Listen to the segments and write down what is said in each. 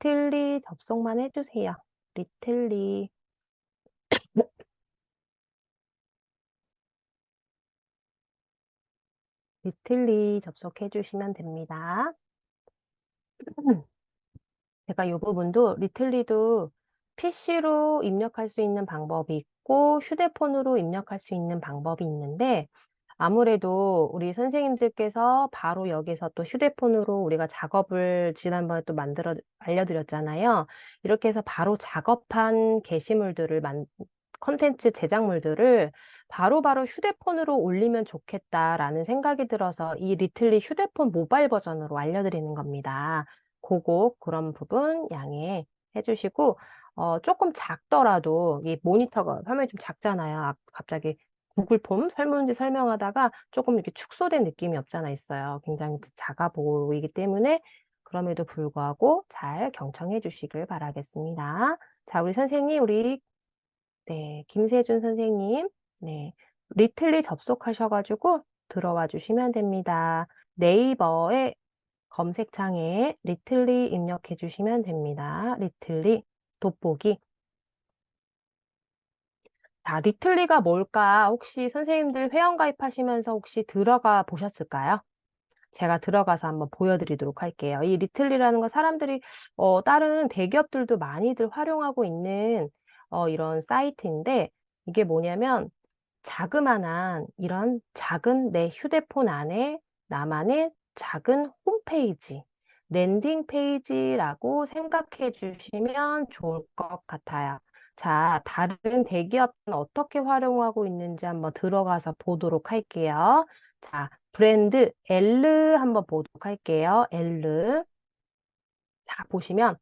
리틀리 접속만 해주세요. 리틀리. 리틀리 접속해 주시면 됩니다. 제가 이 부분도 리틀리도 PC로 입력할 수 있는 방법이 있고 휴대폰으로 입력할 수 있는 방법이 있는데 아무래도 우리 선생님들께서 바로 여기서 또 휴대폰으로 우리가 작업을 지난번에 또 알려드렸잖아요. 이렇게 해서 바로 작업한 게시물들을 컨텐츠 제작물들을 바로바로 휴대폰으로 올리면 좋겠다라는 생각이 들어서 이 리틀리 휴대폰 모바일 버전으로 알려드리는 겁니다. 그런 부분 양해해 주시고 조금 작더라도 이 모니터가 화면이 좀 작잖아요. 갑자기 구글 폼 설문지 설명하다가 조금 이렇게 축소된 느낌이 없잖아 있어요. 굉장히 작아 보이기 때문에 그럼에도 불구하고 잘 경청해 주시길 바라겠습니다. 자, 우리 선생님, 네, 김세준 선생님, 네, 리틀리 접속하셔 가지고 들어와 주시면 됩니다. 네이버에 검색창에 리틀리 입력해 주시면 됩니다. 리틀리 돋보기. 자, 리틀리가 뭘까? 혹시 선생님들 회원가입하시면서 혹시 들어가 보셨을까요? 제가 들어가서 한번 보여드리도록 할게요. 이 리틀리라는 거 사람들이 다른 대기업들도 많이들 활용하고 있는 이런 사이트인데 이게 뭐냐면 자그마한 이런 작은 내 휴대폰 안에 나만의 작은 홈페이지, 랜딩 페이지라고 생각해 주시면 좋을 것 같아요. 자, 다른 대기업은 어떻게 활용하고 있는지 한번 들어가서 보도록 할게요. 자, 브랜드 L 한번 보도록 할게요. L. 자, 보시면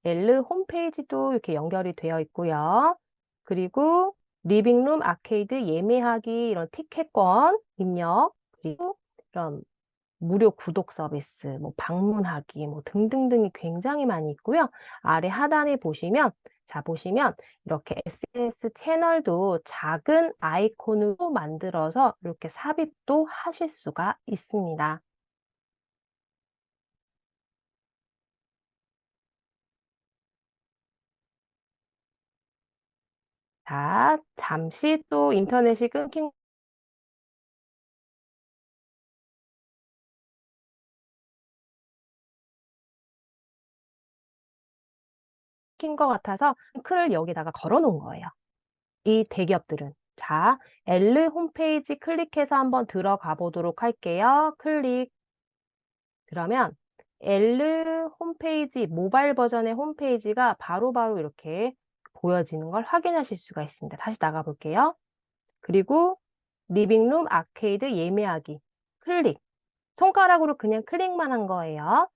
L 홈페이지도 이렇게 연결이 되어 있고요. 그리고 리빙룸 아케이드 예매하기 이런 티켓권 입력 그리고 이런 무료 구독 서비스, 뭐 방문하기, 뭐 등등등이 굉장히 많이 있고요. 아래 하단에 보시면, 자, 보시면 이렇게 SNS 채널도 작은 아이콘으로 만들어서 이렇게 삽입도 하실 수가 있습니다. 자, 잠시 또 인터넷이 끊긴 것 같아서 링크를 여기다가 걸어 놓은 거예요. 이 대기업들은. 자, L 홈페이지 클릭해서 한번 들어가 보도록 할게요. 클릭. 그러면 L 홈페이지, 모바일 버전의 홈페이지가 바로바로 이렇게 보여지는 걸 확인하실 수가 있습니다. 다시 나가 볼게요. 그리고 리빙룸 아케이드 예매하기. 클릭. 손가락으로 그냥 클릭만 한 거예요.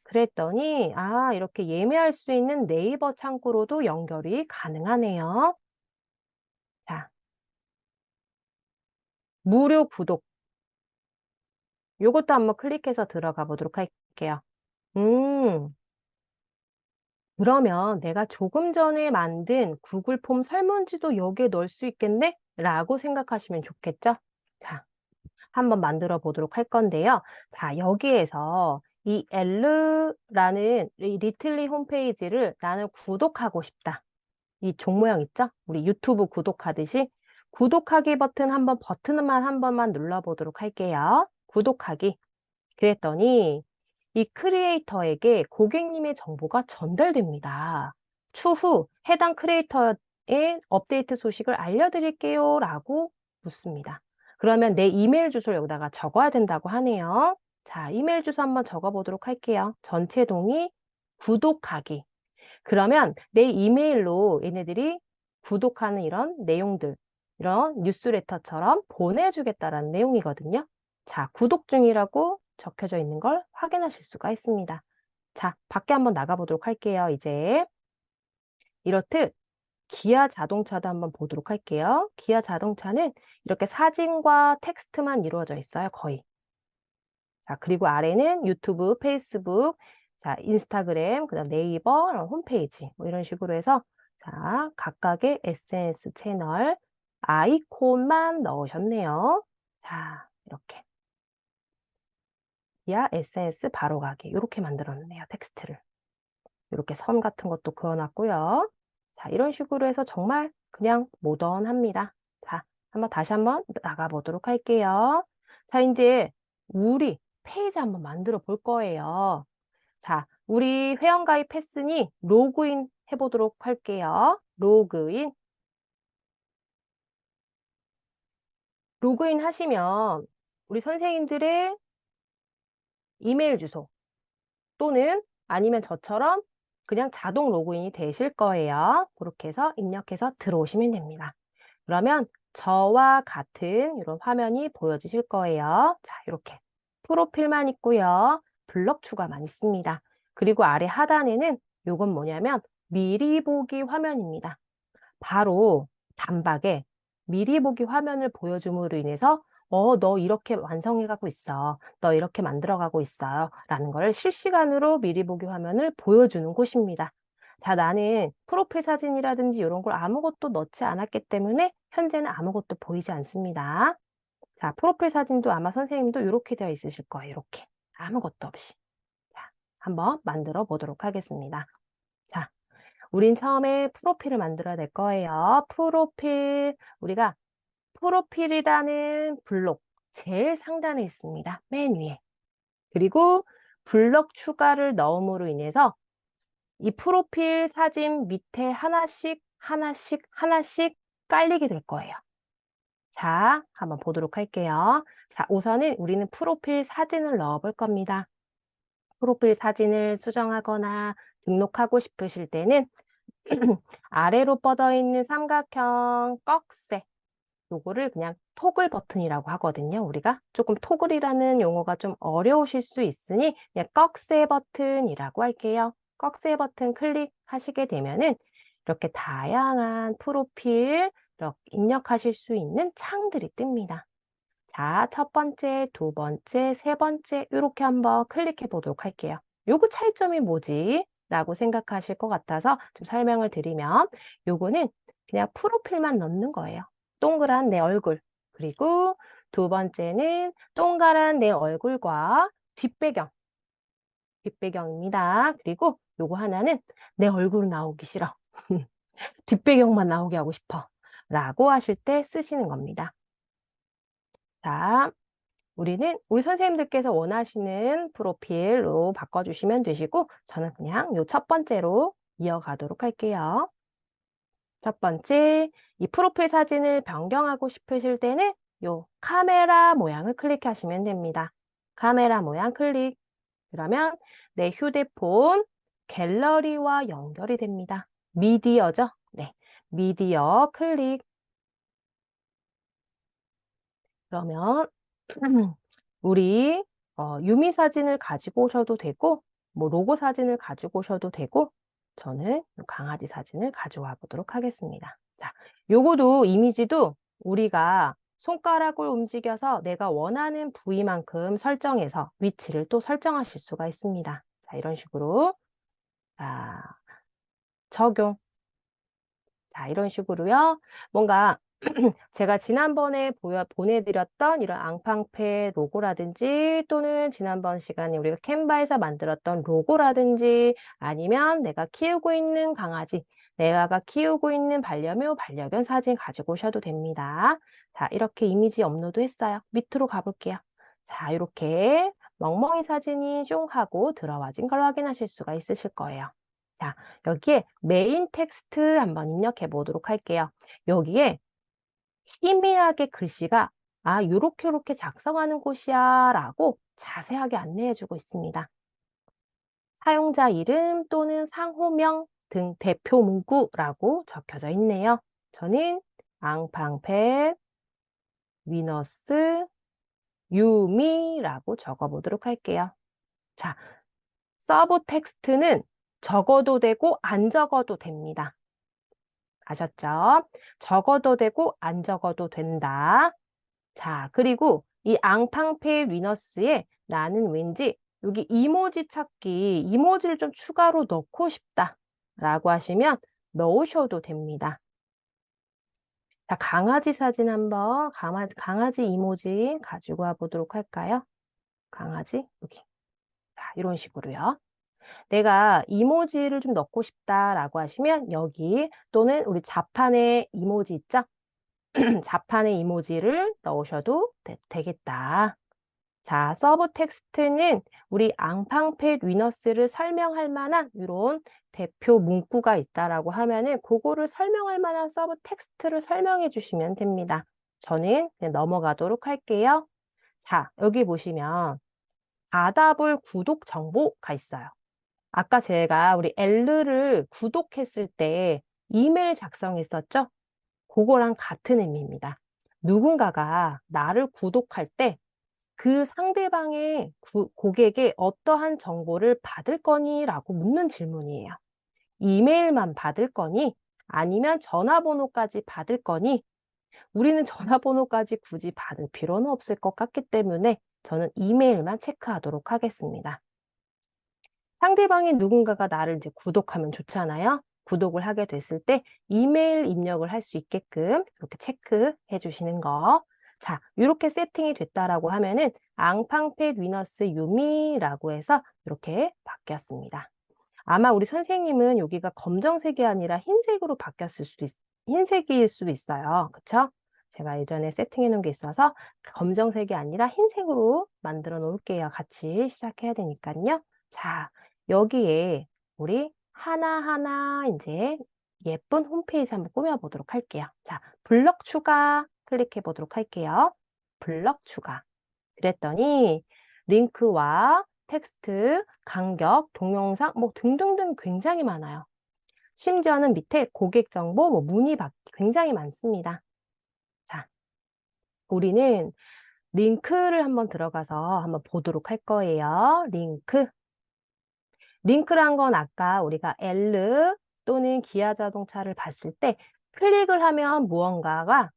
그랬더니, 아, 이렇게 예매할 수 있는 네이버 창구로도 연결이 가능하네요. 자, 무료 구독. 요것도 한번 클릭해서 들어가 보도록 할게요. 음, 그러면 내가 조금 전에 만든 구글 폼 설문지도 여기에 넣을 수 있겠네? 라고 생각하시면 좋겠죠? 자, 한번 만들어 보도록 할 건데요. 자, 여기에서 이 L라는 이 리틀리 홈페이지를 나는 구독하고 싶다. 이 종 모양 있죠? 우리 유튜브 구독하듯이 구독하기 버튼만 한 번만 눌러보도록 할게요. 구독하기. 그랬더니 이 크리에이터에게 고객님의 정보가 전달됩니다. 추후 해당 크리에이터의 업데이트 소식을 알려드릴게요 라고 묻습니다. 그러면 내 이메일 주소를 여기다가 적어야 된다고 하네요. 자, 이메일 주소 한번 적어보도록 할게요. 전체 동의 구독하기. 그러면 내 이메일로 얘네들이 구독하는 이런 내용들, 이런 뉴스레터처럼 보내주겠다라는 내용이거든요. 자, 구독 중이라고 적혀져 있는 걸 확인하실 수가 있습니다. 자, 밖에 한번 나가보도록 할게요, 이제. 이렇듯 기아 자동차도 한번 보도록 할게요. 기아 자동차는 이렇게 사진과 텍스트만 이루어져 있어요, 거의. 자, 그리고 아래는 유튜브, 페이스북, 자, 인스타그램, 그다음 네이버, 홈페이지 뭐 이런 식으로 해서 자, 각각의 SNS 채널 아이콘만 넣으셨네요. 자, 이렇게. 야, SNS 바로 가기. 이렇게 만들었네요, 텍스트를. 이렇게 선 같은 것도 그어놨고요. 자, 이런 식으로 해서 정말 그냥 모던합니다. 자, 다시 한번 나가보도록 할게요. 자, 이제 우리 페이지 한번 만들어 볼 거예요. 자, 우리 회원가입했으니 로그인 해보도록 할게요. 로그인. 로그인 하시면 우리 선생님들의 이메일 주소 또는 아니면 저처럼 그냥 자동 로그인이 되실 거예요. 그렇게 해서 입력해서 들어오시면 됩니다. 그러면 저와 같은 이런 화면이 보여지실 거예요. 자, 이렇게 프로필만 있고요. 블럭 추가만 있습니다. 그리고 아래 하단에는 이건 뭐냐면 미리 보기 화면입니다. 바로 단박에 미리 보기 화면을 보여줌으로 인해서 너 이렇게 완성해가고 있어. 너 이렇게 만들어가고 있어요. 라는 걸 실시간으로 미리 보기 화면을 보여주는 곳입니다. 자, 나는 프로필 사진이라든지 이런 걸 아무것도 넣지 않았기 때문에 현재는 아무것도 보이지 않습니다. 자, 프로필 사진도 아마 선생님도 이렇게 되어 있으실 거예요. 이렇게. 아무것도 없이. 자, 한번 만들어 보도록 하겠습니다. 자, 우린 처음에 프로필을 만들어야 될 거예요. 프로필, 우리가 프로필이라는 블록 제일 상단에 있습니다. 맨 위에. 그리고 블럭 추가를 넣음으로 인해서 이 프로필 사진 밑에 하나씩 하나씩 하나씩 깔리게 될 거예요. 자, 한번 보도록 할게요. 자, 우선은 우리는 프로필 사진을 넣어 볼 겁니다. 프로필 사진을 수정하거나 등록하고 싶으실 때는 아래로 뻗어 있는 삼각형 꺽쇠 요거를 그냥 토글 버튼이라고 하거든요. 우리가 조금 토글이라는 용어가 좀 어려우실 수 있으니 그냥 꺽쇠 버튼이라고 할게요. 꺽쇠 버튼 클릭하시게 되면은 이렇게 다양한 프로필 이렇게 입력하실 수 있는 창들이 뜹니다. 자, 첫 번째, 두 번째, 세 번째 이렇게 한번 클릭해 보도록 할게요. 요거 차이점이 뭐지? 라고 생각하실 것 같아서 좀 설명을 드리면 요거는 그냥 프로필만 넣는 거예요. 동그란 내 얼굴. 그리고 두 번째는 동그란 내 얼굴과 뒷배경입니다. 그리고 요거 하나는 내 얼굴 나오기 싫어. 뒷배경만 나오게 하고 싶어. 라고 하실 때 쓰시는 겁니다. 자, 우리 선생님들께서 원하시는 프로필로 바꿔주시면 되시고, 저는 그냥 요 첫 번째로 이어가도록 할게요. 첫 번째, 이 프로필 사진을 변경하고 싶으실 때는 요 카메라 모양을 클릭하시면 됩니다. 카메라 모양 클릭. 그러면 내 휴대폰 갤러리와 연결이 됩니다. 미디어죠? 네. 미디어 클릭. 그러면 우리 유미 사진을 가지고 오셔도 되고 뭐 로고 사진을 가지고 오셔도 되고 저는 강아지 사진을 가져와 보도록 하겠습니다. 자, 요거도 이미지도 우리가 손가락을 움직여서 내가 원하는 부위만큼 설정해서 위치를 또 설정하실 수가 있습니다. 자, 이런 식으로 자, 적용. 자, 이런 식으로요. 뭔가 제가 지난번에 보내드렸던 이런 앙팡패 로고라든지 또는 지난번 시간에 우리가 캔바에서 만들었던 로고라든지 아니면 내가 키우고 있는 강아지, 내가 키우고 있는 반려묘, 반려견 사진 가지고 오셔도 됩니다. 자, 이렇게 이미지 업로드 했어요. 밑으로 가볼게요. 자, 이렇게 멍멍이 사진이 쫑 하고 들어와진 걸 확인하실 수가 있으실 거예요. 자, 여기에 메인 텍스트 한번 입력해 보도록 할게요. 여기에 희미하게 글씨가 요렇게 작성하는 곳이야 라고 자세하게 안내해 주고 있습니다. 사용자 이름 또는 상호명 등 대표 문구라고 적혀져 있네요. 저는 앙팡펫 위너스 유미라고 적어 보도록 할게요. 자, 서브 텍스트는 적어도 되고 안 적어도 됩니다. 아셨죠? 적어도 되고 안 적어도 된다. 자, 그리고 이 앙팡페 위너스에 나는 왠지 여기 이모지 찾기, 이모지를 좀 추가로 넣고 싶다 라고 하시면 넣으셔도 됩니다. 자, 강아지 사진 한번 강아지 이모지 가지고 와 보도록 할까요? 강아지 여기. 자, 이런 식으로요. 내가 이모지를 좀 넣고 싶다라고 하시면 여기 또는 우리 자판에 이모지 있죠? 자판에 이모지를 넣으셔도 되겠다. 자, 서브 텍스트는 우리 앙팡팻 위너스를 설명할 만한 이런 대표 문구가 있다라고 하면은 그거를 설명할 만한 서브 텍스트를 설명해 주시면 됩니다. 저는 그냥 넘어가도록 할게요. 자, 여기 보시면 받아볼 구독 정보가 있어요. 아까 제가 우리 엘르를 구독했을 때 이메일 작성했었죠? 그거랑 같은 의미입니다. 누군가가 나를 구독할 때 그 상대방의 고객의 어떠한 정보를 받을 거니? 라고 묻는 질문이에요. 이메일만 받을 거니? 아니면 전화번호까지 받을 거니? 우리는 전화번호까지 굳이 받을 필요는 없을 것 같기 때문에 저는 이메일만 체크하도록 하겠습니다. 상대방이 누군가가 나를 이제 구독하면 좋잖아요. 구독을 하게 됐을 때 이메일 입력을 할 수 있게끔 이렇게 체크해 주시는 거. 자, 이렇게 세팅이 됐다라고 하면은 앙팡팻 위너스 유미라고 해서 이렇게 바뀌었습니다. 아마 우리 선생님은 여기가 검정색이 아니라 흰색으로 바뀌었을 수도 흰색일 수도 있어요. 그쵸? 제가 예전에 세팅해 놓은 게 있어서 검정색이 아니라 흰색으로 만들어 놓을게요. 같이 시작해야 되니까요. 자, 여기에 우리 하나하나 이제 예쁜 홈페이지 한번 꾸며보도록 할게요. 자, 블럭 추가 클릭해 보도록 할게요. 블럭 추가. 그랬더니 링크와 텍스트, 간격, 동영상 뭐 등등등 굉장히 많아요. 심지어는 밑에 고객 정보, 뭐 문의 받기 굉장히 많습니다. 자, 우리는 링크를 한번 들어가서 한번 보도록 할 거예요. 링크. 링크란 건 아까 우리가 엘르 또는 기아 자동차를 봤을 때 클릭을 하면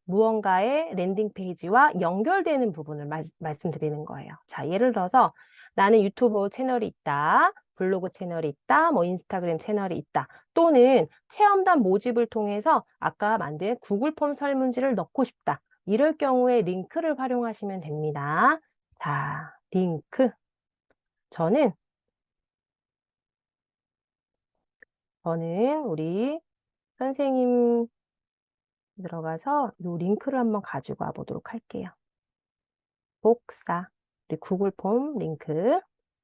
무언가의 랜딩 페이지와 연결되는 부분을 말씀드리는 거예요. 자, 예를 들어서 나는 유튜브 채널이 있다, 블로그 채널이 있다, 뭐 인스타그램 채널이 있다, 또는 체험단 모집을 통해서 아까 만든 구글 폼 설문지를 넣고 싶다. 이럴 경우에 링크를 활용하시면 됩니다. 자, 링크. 저는 우리 선생님 들어가서 이 링크를 한번 가지고 와 보도록 할게요. 복사. 우리 구글 폼 링크.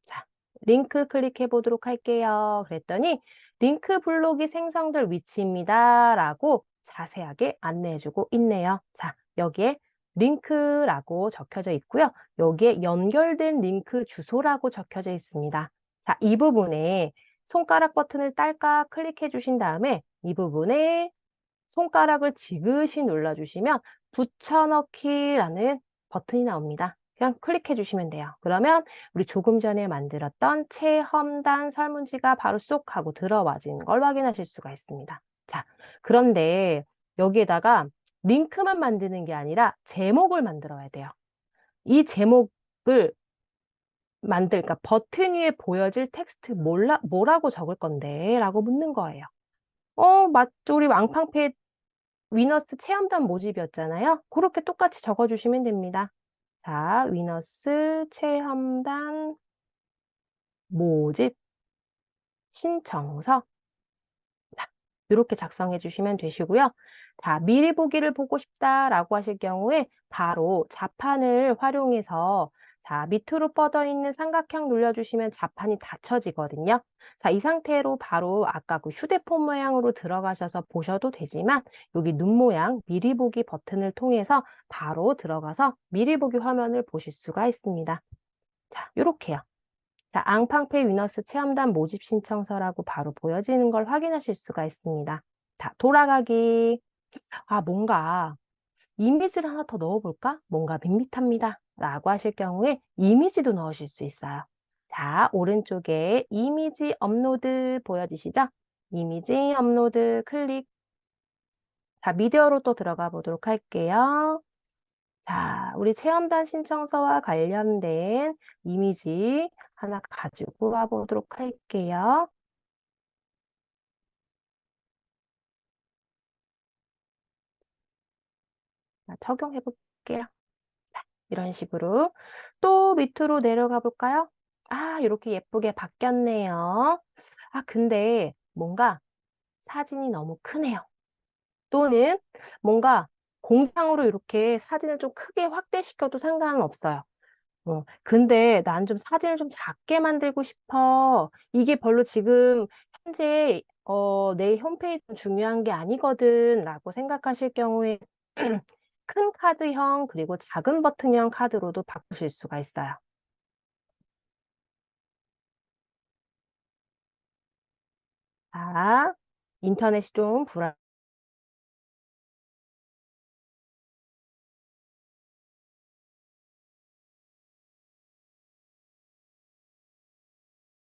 자, 링크 클릭해 보도록 할게요. 그랬더니 링크 블록이 생성될 위치입니다. 라고 자세하게 안내해 주고 있네요. 자, 여기에 링크라고 적혀져 있고요. 여기에 연결된 링크 주소라고 적혀져 있습니다. 자, 이 부분에 손가락 버튼을 딸깍 클릭해 주신 다음에 이 부분에 손가락을 지그시 눌러주시면 붙여넣기라는 버튼이 나옵니다. 그냥 클릭해 주시면 돼요. 그러면 우리 조금 전에 만들었던 체험단 설문지가 바로 쏙 하고 들어와진 걸 확인하실 수가 있습니다. 자, 그런데 여기에다가 링크만 만드는 게 아니라 제목을 만들어야 돼요. 이 제목을 그러니까 버튼 위에 보여질 텍스트 뭐라고 적을 건데? 라고 묻는 거예요. 맞죠. 우리 왕팡패 위너스 체험단 모집이었잖아요. 그렇게 똑같이 적어주시면 됩니다. 자, 위너스 체험단 모집 신청서. 자, 이렇게 작성해 주시면 되시고요. 자, 미리 보기를 보고 싶다라고 하실 경우에 바로 자판을 활용해서 자, 밑으로 뻗어 있는 삼각형 눌러주시면 자판이 닫혀지거든요. 자, 이 상태로 바로 아까 그 휴대폰 모양으로 들어가셔서 보셔도 되지만 여기 눈 모양 미리 보기 버튼을 통해서 바로 들어가서 미리 보기 화면을 보실 수가 있습니다. 자, 요렇게요. 자, 앙팡패 위너스 체험단 모집 신청서라고 바로 보여지는 걸 확인하실 수가 있습니다. 자, 돌아가기. 뭔가 이미지를 하나 더 넣어볼까? 뭔가 밋밋합니다. 라고 하실 경우에 이미지도 넣으실 수 있어요. 자, 오른쪽에 이미지 업로드 보여지시죠? 이미지 업로드 클릭. 자, 미디어로 또 들어가 보도록 할게요. 자, 우리 체험단 신청서와 관련된 이미지 하나 가지고 와 보도록 할게요. 자, 적용해 볼게요. 이런 식으로 또 밑으로 내려가 볼까요? 이렇게 예쁘게 바뀌었네요. 근데 뭔가 사진이 너무 크네요. 또는 뭔가 공상으로 이렇게 사진을 좀 크게 확대시켜도 상관은 없어요. 근데 난 좀 사진을 좀 작게 만들고 싶어. 이게 별로 지금 현재 내 홈페이지는 중요한 게 아니거든. 라고 생각하실 경우에 큰 카드형 그리고 작은 버튼형 카드로도 바꾸실 수가 있어요. 자, 인터넷이 좀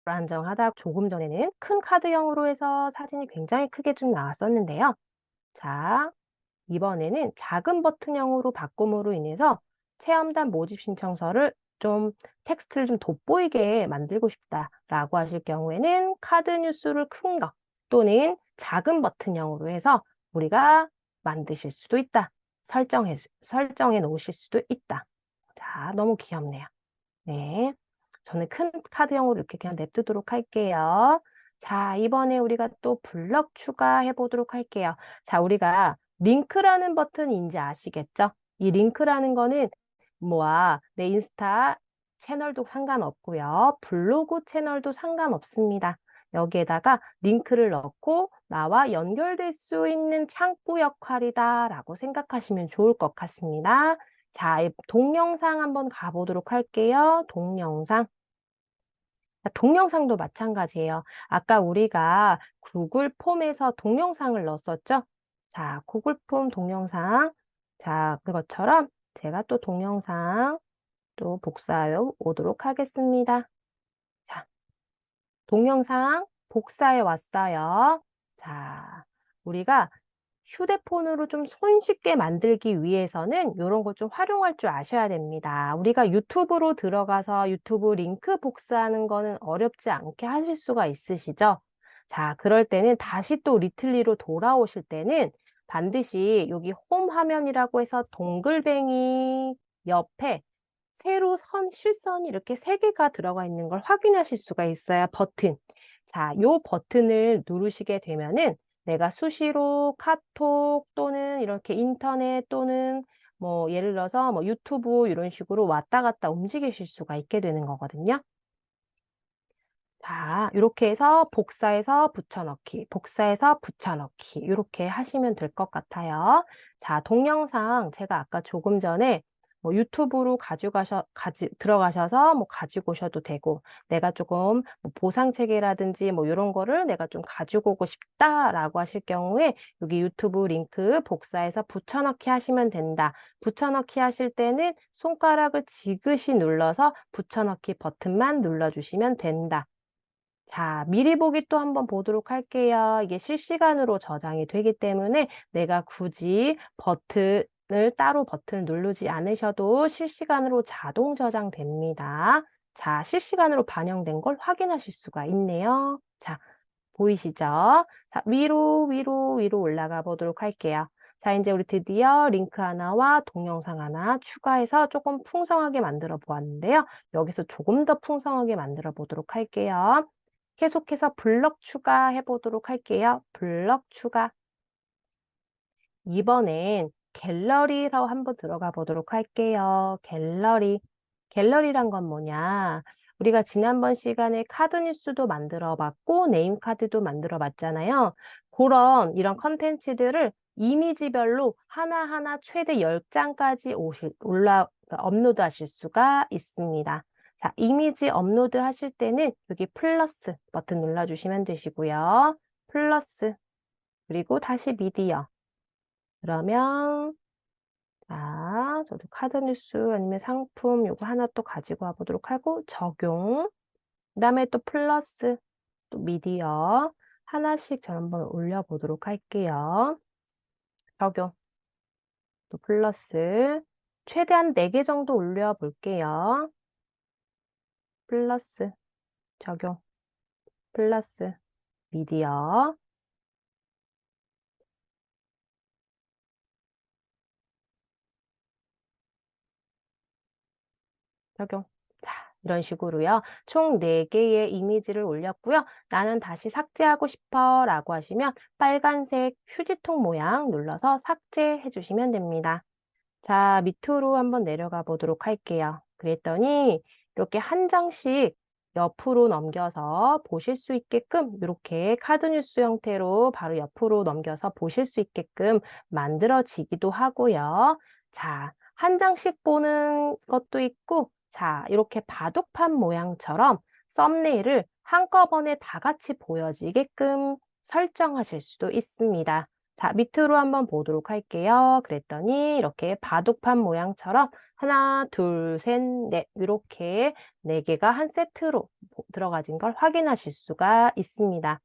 불안정하다. 조금 전에는 큰 카드형으로 해서 사진이 굉장히 크게 좀 나왔었는데요. 자, 이번에는 작은 버튼형으로 바꿈으로 인해서 체험단 모집 신청서를 좀 텍스트를 좀 돋보이게 만들고 싶다라고 하실 경우에는 카드 뉴스를 큰 거 또는 작은 버튼형으로 해서 우리가 만드실 수도 있다. 설정해 놓으실 수도 있다. 자, 너무 귀엽네요. 네. 저는 큰 카드형으로 이렇게 그냥 냅두도록 할게요. 자, 이번에 우리가 또 블럭 추가해 보도록 할게요. 자, 우리가 링크라는 버튼인지 아시겠죠? 이 링크라는 거는 내 인스타 채널도 상관없고요. 블로그 채널도 상관없습니다. 여기에다가 링크를 넣고 나와 연결될 수 있는 창구 역할이다라고 생각하시면 좋을 것 같습니다. 자, 동영상 한번 가보도록 할게요. 동영상. 동영상도 마찬가지예요. 아까 우리가 구글 폼에서 동영상을 넣었었죠? 자, 구글 폼 동영상. 자, 그것처럼 제가 또 동영상 또 복사해 오도록 하겠습니다. 자, 동영상 복사해 왔어요. 자, 우리가 휴대폰으로 좀 손쉽게 만들기 위해서는 이런 거 좀 활용할 줄 아셔야 됩니다. 우리가 유튜브로 들어가서 유튜브 링크 복사하는 거는 어렵지 않게 하실 수가 있으시죠? 자, 그럴 때는 다시 또 리틀리로 돌아오실 때는 반드시 여기 홈 화면이라고 해서 동글뱅이 옆에 세로 실선이 이렇게 세 개가 들어가 있는 걸 확인하실 수가 있어요. 버튼. 자, 요 버튼을 누르시게 되면은 내가 수시로 카톡 또는 이렇게 인터넷 또는 예를 들어서 유튜브 이런 식으로 왔다 갔다 움직이실 수가 있게 되는 거거든요. 자, 이렇게 해서 복사해서 붙여넣기, 복사해서 붙여넣기 이렇게 하시면 될 것 같아요. 자, 동영상 제가 아까 조금 전에 유튜브로 들어가셔서 가지고 오셔도 되고 내가 조금 보상 체계라든지 이런 거를 내가 좀 가지고 오고 싶다라고 하실 경우에 여기 유튜브 링크 복사해서 붙여넣기 하시면 된다. 붙여넣기 하실 때는 손가락을 지그시 눌러서 붙여넣기 버튼만 눌러주시면 된다. 자, 미리 보기 또 한번 보도록 할게요. 이게 실시간으로 저장이 되기 때문에 내가 굳이 따로 버튼을 누르지 않으셔도 실시간으로 자동 저장됩니다. 자, 실시간으로 반영된 걸 확인하실 수가 있네요. 자, 보이시죠? 자, 위로 올라가 보도록 할게요. 자, 이제 우리 드디어 링크 하나와 동영상 하나 추가해서 조금 풍성하게 만들어 보았는데요. 여기서 조금 더 풍성하게 만들어 보도록 할게요. 계속해서 블럭 추가해 보도록 할게요. 블럭 추가. 이번엔 갤러리로 한번 들어가 보도록 할게요. 갤러리. 갤러리란 건 뭐냐? 우리가 지난번 시간에 카드 뉴스도 만들어 봤고, 네임 카드도 만들어 봤잖아요. 이런 컨텐츠들을 이미지별로 하나하나 최대 10장까지 업로드 하실 수가 있습니다. 자, 이미지 업로드 하실 때는 여기 플러스 버튼 눌러주시면 되시고요. 플러스, 그리고 다시 미디어. 그러면 저도 카드 뉴스 아니면 상품 요거 하나 또 가지고 와보도록 하고 적용. 그다음에 또 플러스 또 미디어 하나씩 저 한번 올려보도록 할게요. 적용 또 플러스 최대한 4개 정도 올려볼게요. 플러스 적용 플러스 미디어 적용. 자, 이런 식으로요. 총 4개의 이미지를 올렸고요. 나는 다시 삭제하고 싶어 라고 하시면 빨간색 휴지통 모양 눌러서 삭제해 주시면 됩니다. 자, 밑으로 한번 내려가 보도록 할게요. 그랬더니 이렇게 한 장씩 옆으로 넘겨서 보실 수 있게끔 이렇게 카드 뉴스 형태로 바로 옆으로 넘겨서 보실 수 있게끔 만들어지기도 하고요. 자, 한 장씩 보는 것도 있고, 자, 이렇게 바둑판 모양처럼 썸네일을 한꺼번에 다 같이 보여지게끔 설정하실 수도 있습니다. 자, 밑으로 한번 보도록 할게요. 그랬더니 이렇게 바둑판 모양처럼 하나, 둘, 셋, 넷 이렇게 4개가 한 세트로 들어가진 걸 확인하실 수가 있습니다.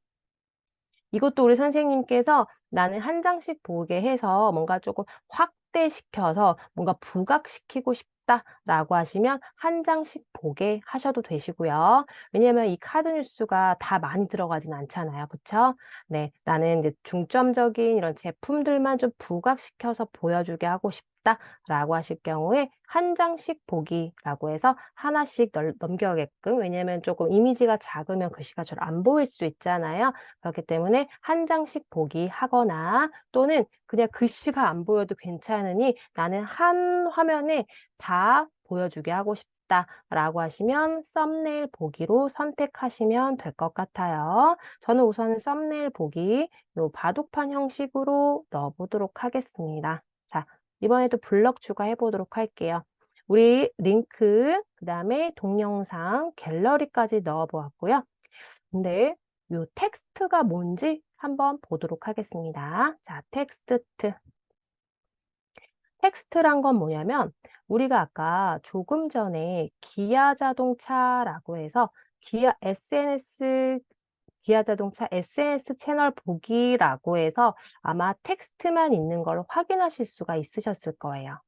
이것도 우리 선생님께서 나는 한 장씩 보게 해서 뭔가 조금 확대시켜서 뭔가 부각시키고 싶다라고 하시면 한 장씩 보게 하셔도 되시고요. 왜냐면 이 카드 뉴스가 다 많이 들어가진 않잖아요. 그쵸? 네, 나는 이제 중점적인 이런 제품들만 좀 부각시켜서 보여주게 하고 싶다라고 하실 경우에 한 장씩 보기라고 해서 하나씩 넘겨게끔, 왜냐면 조금 이미지가 작으면 글씨가 잘 안 보일 수 있잖아요. 그렇기 때문에 한 장씩 보기 하거나 또는 그냥 글씨가 안 보여도 괜찮으니 나는 한 화면에 다 보여주게 하고 싶다라고 하시면 썸네일 보기로 선택하시면 될 것 같아요. 저는 우선 썸네일 보기 요 바둑판 형식으로 넣어보도록 하겠습니다. 자, 이번에도 블럭 추가해 보도록 할게요. 우리 링크, 그 다음에 동영상, 갤러리까지 넣어 보았고요. 근데 요 텍스트가 뭔지 한번 보도록 하겠습니다. 자, 텍스트. 텍스트란 건 뭐냐면 우리가 아까 조금 전에 기아 자동차라고 해서 기아 자동차 SNS 채널 보기라고 해서 아마 텍스트만 있는 걸 확인하실 수가 있으셨을 거예요.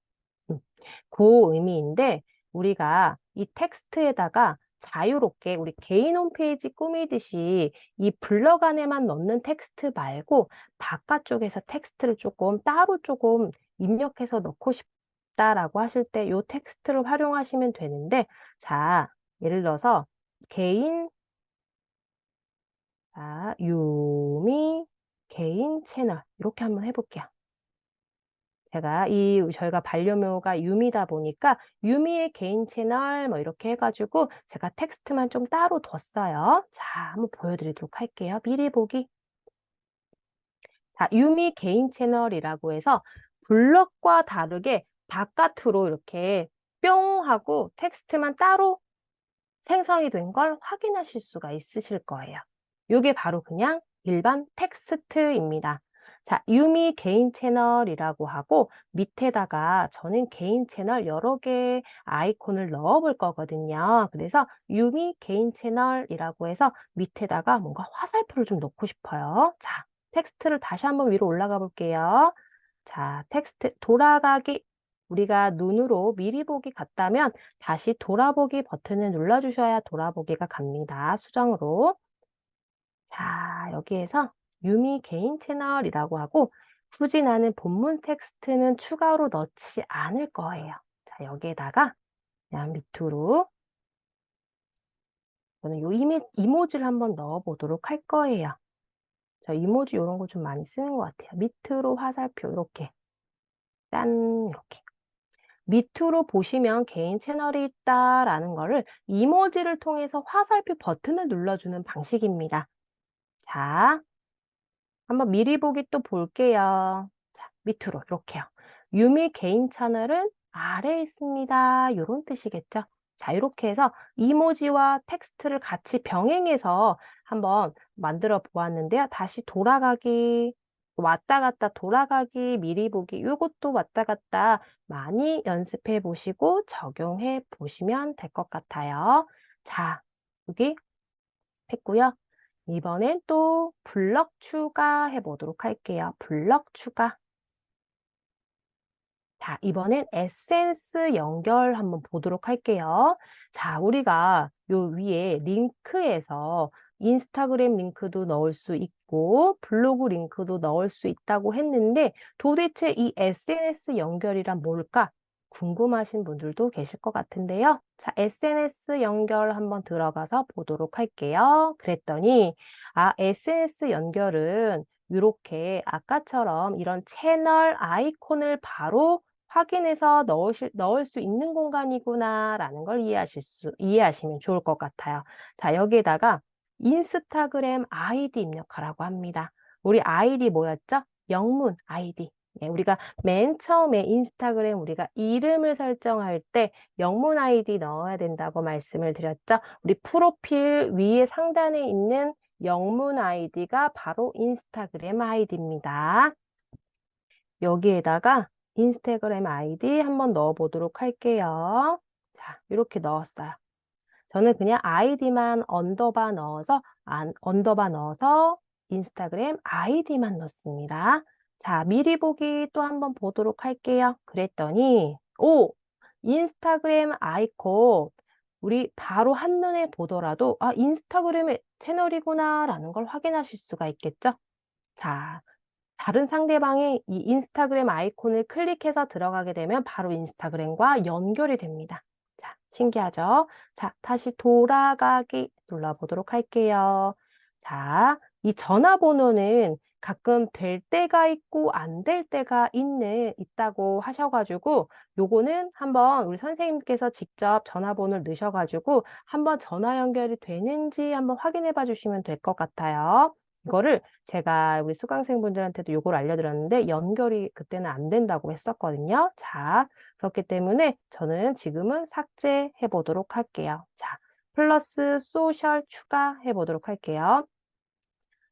그 의미인데 우리가 이 텍스트에다가 자유롭게 우리 개인 홈페이지 꾸미듯이 이 블럭 안에만 넣는 텍스트 말고 바깥쪽에서 텍스트를 조금 따로 조금 입력해서 넣고 싶다라고 하실 때 이 텍스트를 활용하시면 되는데, 자, 예를 들어서 개인, 자, 유미 개인 채널 이렇게 한번 해볼게요. 저희가 반려묘가 유미다 보니까 유미의 개인 채널 뭐 이렇게 해가지고 제가 텍스트만 좀 따로 뒀어요. 자, 한번 보여드리도록 할게요. 미리 보기. 자, 유미 개인 채널이라고 해서 블럭과 다르게 바깥으로 이렇게 뿅 하고 텍스트만 따로 생성이 된 걸 확인하실 수가 있으실 거예요. 이게 바로 그냥 일반 텍스트입니다. 자, 유미 개인 채널이라고 하고 밑에다가 저는 개인 채널 여러 개 아이콘을 넣어 볼 거거든요. 그래서 유미 개인 채널이라고 해서 밑에다가 뭔가 화살표를 좀 넣고 싶어요. 자, 텍스트를 다시 한번 위로 올라가 볼게요. 자, 텍스트 돌아가기. 우리가 눈으로 미리 보기 같다면 다시 돌아보기 버튼을 눌러주셔야 돌아보기가 갑니다. 수정으로. 자, 여기에서 유미 개인 채널이라고 하고 굳이 나는 본문 텍스트는 추가로 넣지 않을 거예요. 자, 여기에다가 그냥 밑으로 저는 요 이모지를 한번 넣어 보도록 할 거예요. 저 이모지 이런 거 좀 많이 쓰는 것 같아요. 밑으로 화살표 이렇게 짠 이렇게. 밑으로 보시면 개인 채널이 있다라는 거를 이모지를 통해서 화살표 버튼을 눌러주는 방식입니다. 자, 한번 미리 보기 또 볼게요. 자, 밑으로 이렇게요. 유미 개인 채널은 아래에 있습니다. 이런 뜻이겠죠. 자, 이렇게 해서 이모지와 텍스트를 같이 병행해서 한번 만들어 보았는데요. 다시 돌아가기, 왔다 갔다 돌아가기, 미리 보기, 이것도 왔다 갔다 많이 연습해 보시고 적용해 보시면 될 것 같아요. 자, 여기 했고요. 이번엔 또 블럭 추가해 보도록 할게요. 블럭 추가. 자, 이번엔 에센스 연결 한번 보도록 할게요. 자, 우리가 요 위에 링크에서 인스타그램 링크도 넣을 수 있고 블로그 링크도 넣을 수 있다고 했는데 도대체 이 SNS 연결이란 뭘까? 궁금하신 분들도 계실 것 같은데요. 자, SNS 연결 한번 들어가서 보도록 할게요. 그랬더니, SNS 연결은 이렇게 아까처럼 이런 채널 아이콘을 바로 확인해서 넣을 수 있는 공간이구나라는 걸 이해하시면 좋을 것 같아요. 자, 여기에다가 인스타그램 아이디 입력하라고 합니다. 우리 아이디 뭐였죠? 영문 아이디. 네, 우리가 맨 처음에 인스타그램 우리가 이름을 설정할 때 영문 아이디 넣어야 된다고 말씀을 드렸죠. 우리 프로필 위에 상단에 있는 영문 아이디가 바로 인스타그램 아이디입니다. 여기에다가 인스타그램 아이디 한번 넣어 보도록 할게요. 자, 이렇게 넣었어요. 저는 그냥 아이디만 언더바 넣어서 인스타그램 아이디만 넣습니다. 자, 미리 보기 또 한번 보도록 할게요. 그랬더니, 인스타그램 아이콘, 우리 바로 한눈에 보더라도, 인스타그램의 채널이구나라는 걸 확인하실 수가 있겠죠? 자, 다른 상대방이 이 인스타그램 아이콘을 클릭해서 들어가게 되면 바로 인스타그램과 연결이 됩니다. 자, 신기하죠? 자, 다시 돌아가기 눌러보도록 할게요. 자, 이 전화번호는 가끔 될 때가 있고 안 될 때가 있다고 하셔가지고 요거는 한번 우리 선생님께서 직접 전화번호를 넣으셔가지고 한번 전화 연결이 되는지 한번 확인해 봐 주시면 될 것 같아요. 이거를 제가 우리 수강생분들한테도 요걸 알려드렸는데 연결이 그때는 안 된다고 했었거든요. 자, 그렇기 때문에 저는 지금은 삭제해 보도록 할게요. 자, 플러스 소셜 추가해 보도록 할게요.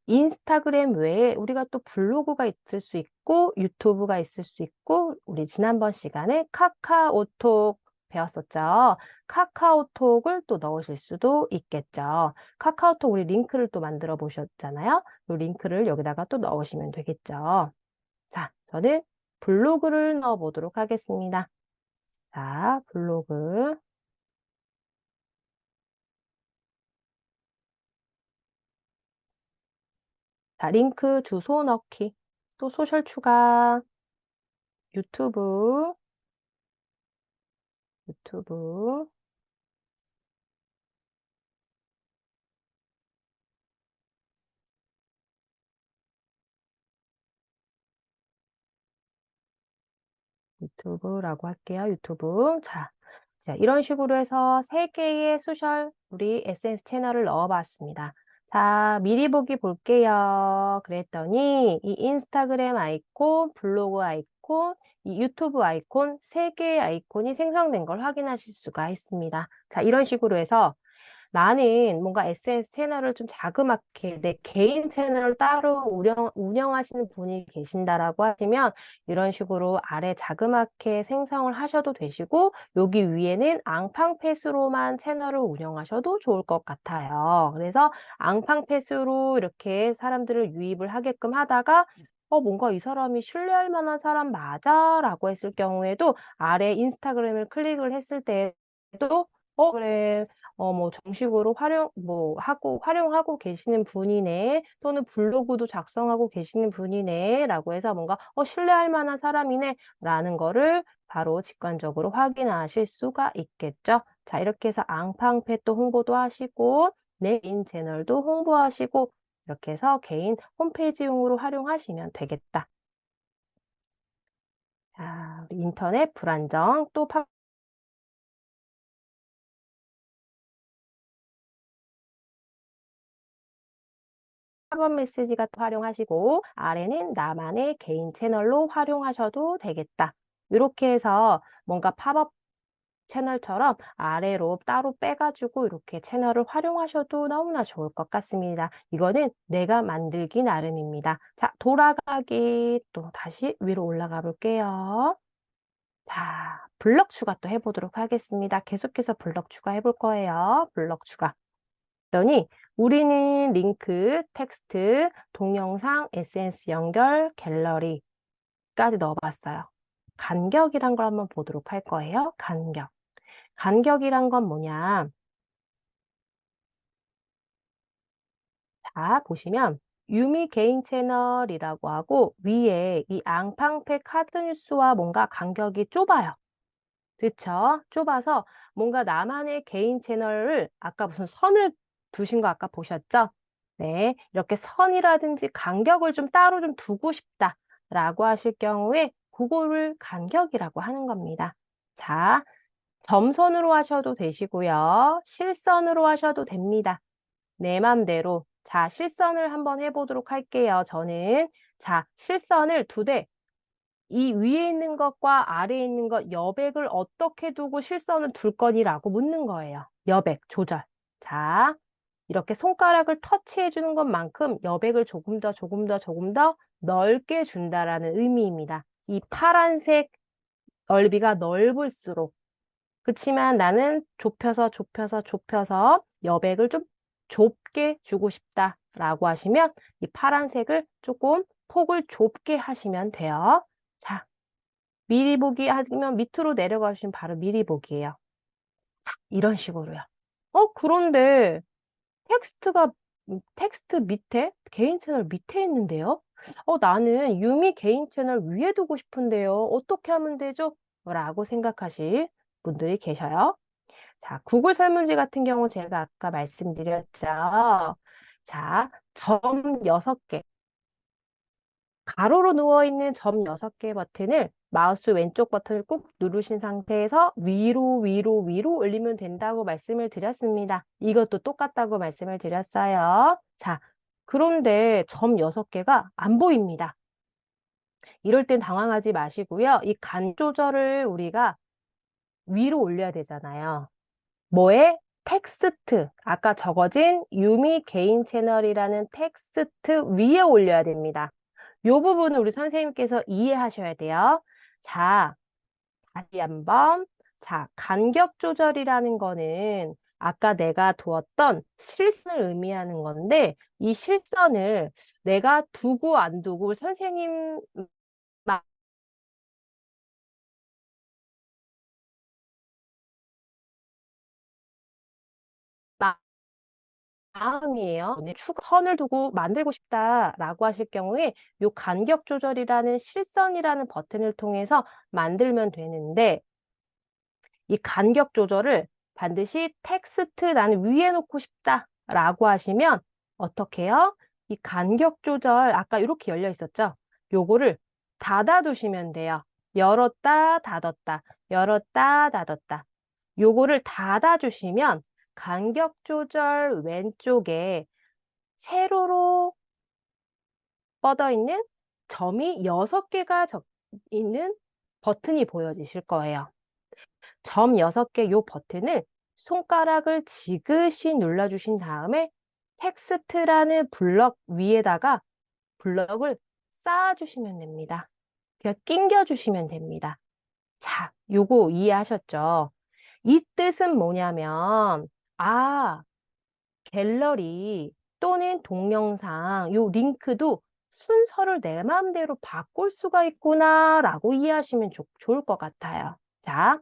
인스타그램 외에 우리가 또 블로그가 있을 수 있고 유튜브가 있을 수 있고 우리 지난번 시간에 카카오톡 배웠었죠. 카카오톡을 또 넣으실 수도 있겠죠. 카카오톡 우리 링크를 또 만들어 보셨잖아요. 이 링크를 여기다가 또 넣으시면 되겠죠. 자, 저는 블로그를 넣어 보도록 하겠습니다. 자, 블로그. 자, 링크 주소 넣기. 또 소셜 추가. 유튜브. 유튜브. 유튜브라고 할게요. 유튜브. 자, 이런 식으로 해서 3개의 우리 SNS 채널을 넣어봤습니다. 자, 미리 보기 볼게요. 그랬더니 이 인스타그램 아이콘, 블로그 아이콘, 이 유튜브 아이콘 3개의 아이콘이 생성된 걸 확인하실 수가 있습니다. 자, 이런 식으로 해서 나는 뭔가 SNS 채널을 좀 자그맣게 내 개인 채널을 따로 운영하시는 분이 계신다라고 하시면 이런 식으로 아래 자그맣게 생성을 하셔도 되시고 여기 위에는 앙팡패스로만 채널을 운영하셔도 좋을 것 같아요. 그래서 앙팡패스로 이렇게 사람들을 유입을 하게끔 하다가 뭔가 이 사람이 신뢰할 만한 사람 맞아? 라고 했을 경우에도 아래 인스타그램을 클릭을 했을 때도 그래. 뭐 정식으로 활용하고 계시는 분이네. 또는 블로그도 작성하고 계시는 분이네. 라고 해서 뭔가 신뢰할 만한 사람이네. 라는 거를 바로 직관적으로 확인하실 수가 있겠죠. 자, 이렇게 해서 앙팡패도 홍보도 하시고, 내 개인 채널도 홍보하시고, 이렇게 해서 개인 홈페이지용으로 활용하시면 되겠다. 자, 우리 인터넷 불안정 또 팝업 메시지 같은 거 활용하시고 아래는 나만의 개인 채널로 활용하셔도 되겠다. 이렇게 해서 뭔가 팝업 채널처럼 아래로 따로 빼가지고 이렇게 채널을 활용하셔도 너무나 좋을 것 같습니다. 이거는 내가 만들기 나름입니다. 자, 돌아가기 또 다시 위로 올라가 볼게요. 자, 블럭 추가 또 해보도록 하겠습니다. 계속해서 블럭 추가해 볼 거예요. 블럭 추가. 그랬더니 우리는 링크, 텍스트, 동영상, SNS 연결, 갤러리까지 넣어봤어요. 간격이란 걸 한번 보도록 할 거예요. 간격. 간격이란 건 뭐냐? 자, 보시면 유미 개인 채널이라고 하고 위에 이 앙팡패 카드 뉴스와 뭔가 간격이 좁아요. 그쵸? 좁아서 뭔가 나만의 개인 채널을 아까 무슨 선을 두신 거 아까 보셨죠? 네, 이렇게 선이라든지 간격을 좀 따로 좀 두고 싶다라고 하실 경우에 그거를 간격이라고 하는 겁니다. 자, 점선으로 하셔도 되시고요. 실선으로 하셔도 됩니다. 내 맘대로. 자, 실선을 한번 해보도록 할게요. 저는 자, 실선을 두 대, 이 위에 있는 것과 아래에 있는 것 여백을 어떻게 두고 실선을 둘 거니라고 묻는 거예요. 여백 조절. 자, 이렇게 손가락을 터치해 주는 것만큼 여백을 조금 더 넓게 준다라는 의미입니다. 이 파란색 넓이가 넓을수록 그치만 나는 좁혀서 여백을 좀 좁게 주고 싶다라고 하시면 이 파란색을 조금 폭을 좁게 하시면 돼요. 자, 미리 보기 하면 밑으로 내려가시면 바로 미리 보기예요. 자, 이런 식으로요. 그런데 텍스트가 텍스트 밑에 개인 채널 밑에 있는데요. 나는 유미 개인 채널 위에 두고 싶은데요. 어떻게 하면 되죠? 라고 생각하실 분들이 계셔요. 자, 구글 설문지 같은 경우 제가 아까 말씀드렸죠. 자, 점 6개. 가로로 누워있는 점 6개 버튼을 마우스 왼쪽 버튼을 꾹 누르신 상태에서 위로 올리면 된다고 말씀을 드렸습니다. 이것도 똑같다고 말씀을 드렸어요. 자, 그런데 점 6개가 안 보입니다. 이럴 땐 당황하지 마시고요. 이 간 조절을 우리가 위로 올려야 되잖아요. 뭐에? 텍스트. 아까 적어진 유미 개인 채널이라는 텍스트 위에 올려야 됩니다. 요 부분을 우리 선생님께서 이해하셔야 돼요. 자, 다시 한번. 자, 간격 조절이라는 거는 아까 내가 두었던 실선을 의미하는 건데, 이 실선을 내가 두고 안 두고 선생님 마음이에요. 선을 두고 만들고 싶다라고 하실 경우에 요 간격 조절이라는 실선이라는 버튼을 통해서 만들면 되는데 이 간격 조절을 반드시 텍스트 나는 위에 놓고 싶다라고 하시면 어떻게 해요? 이 간격 조절 아까 이렇게 열려 있었죠? 요거를 닫아두시면 돼요. 열었다 닫았다 열었다 닫았다 요거를 닫아주시면 간격 조절 왼쪽에 세로로 뻗어 있는 점이 6개가 있는 버튼이 보여지실 거예요. 점 6개 요 버튼을 손가락을 지그시 눌러주신 다음에 텍스트라는 블럭 위에다가 블럭을 쌓아주시면 됩니다. 그냥 끼겨주시면 됩니다. 자, 요거 이해하셨죠? 이 뜻은 뭐냐면, 갤러리 또는 동영상, 요 링크도 순서를 내 마음대로 바꿀 수가 있구나라고 이해하시면 좋을 것 같아요. 자,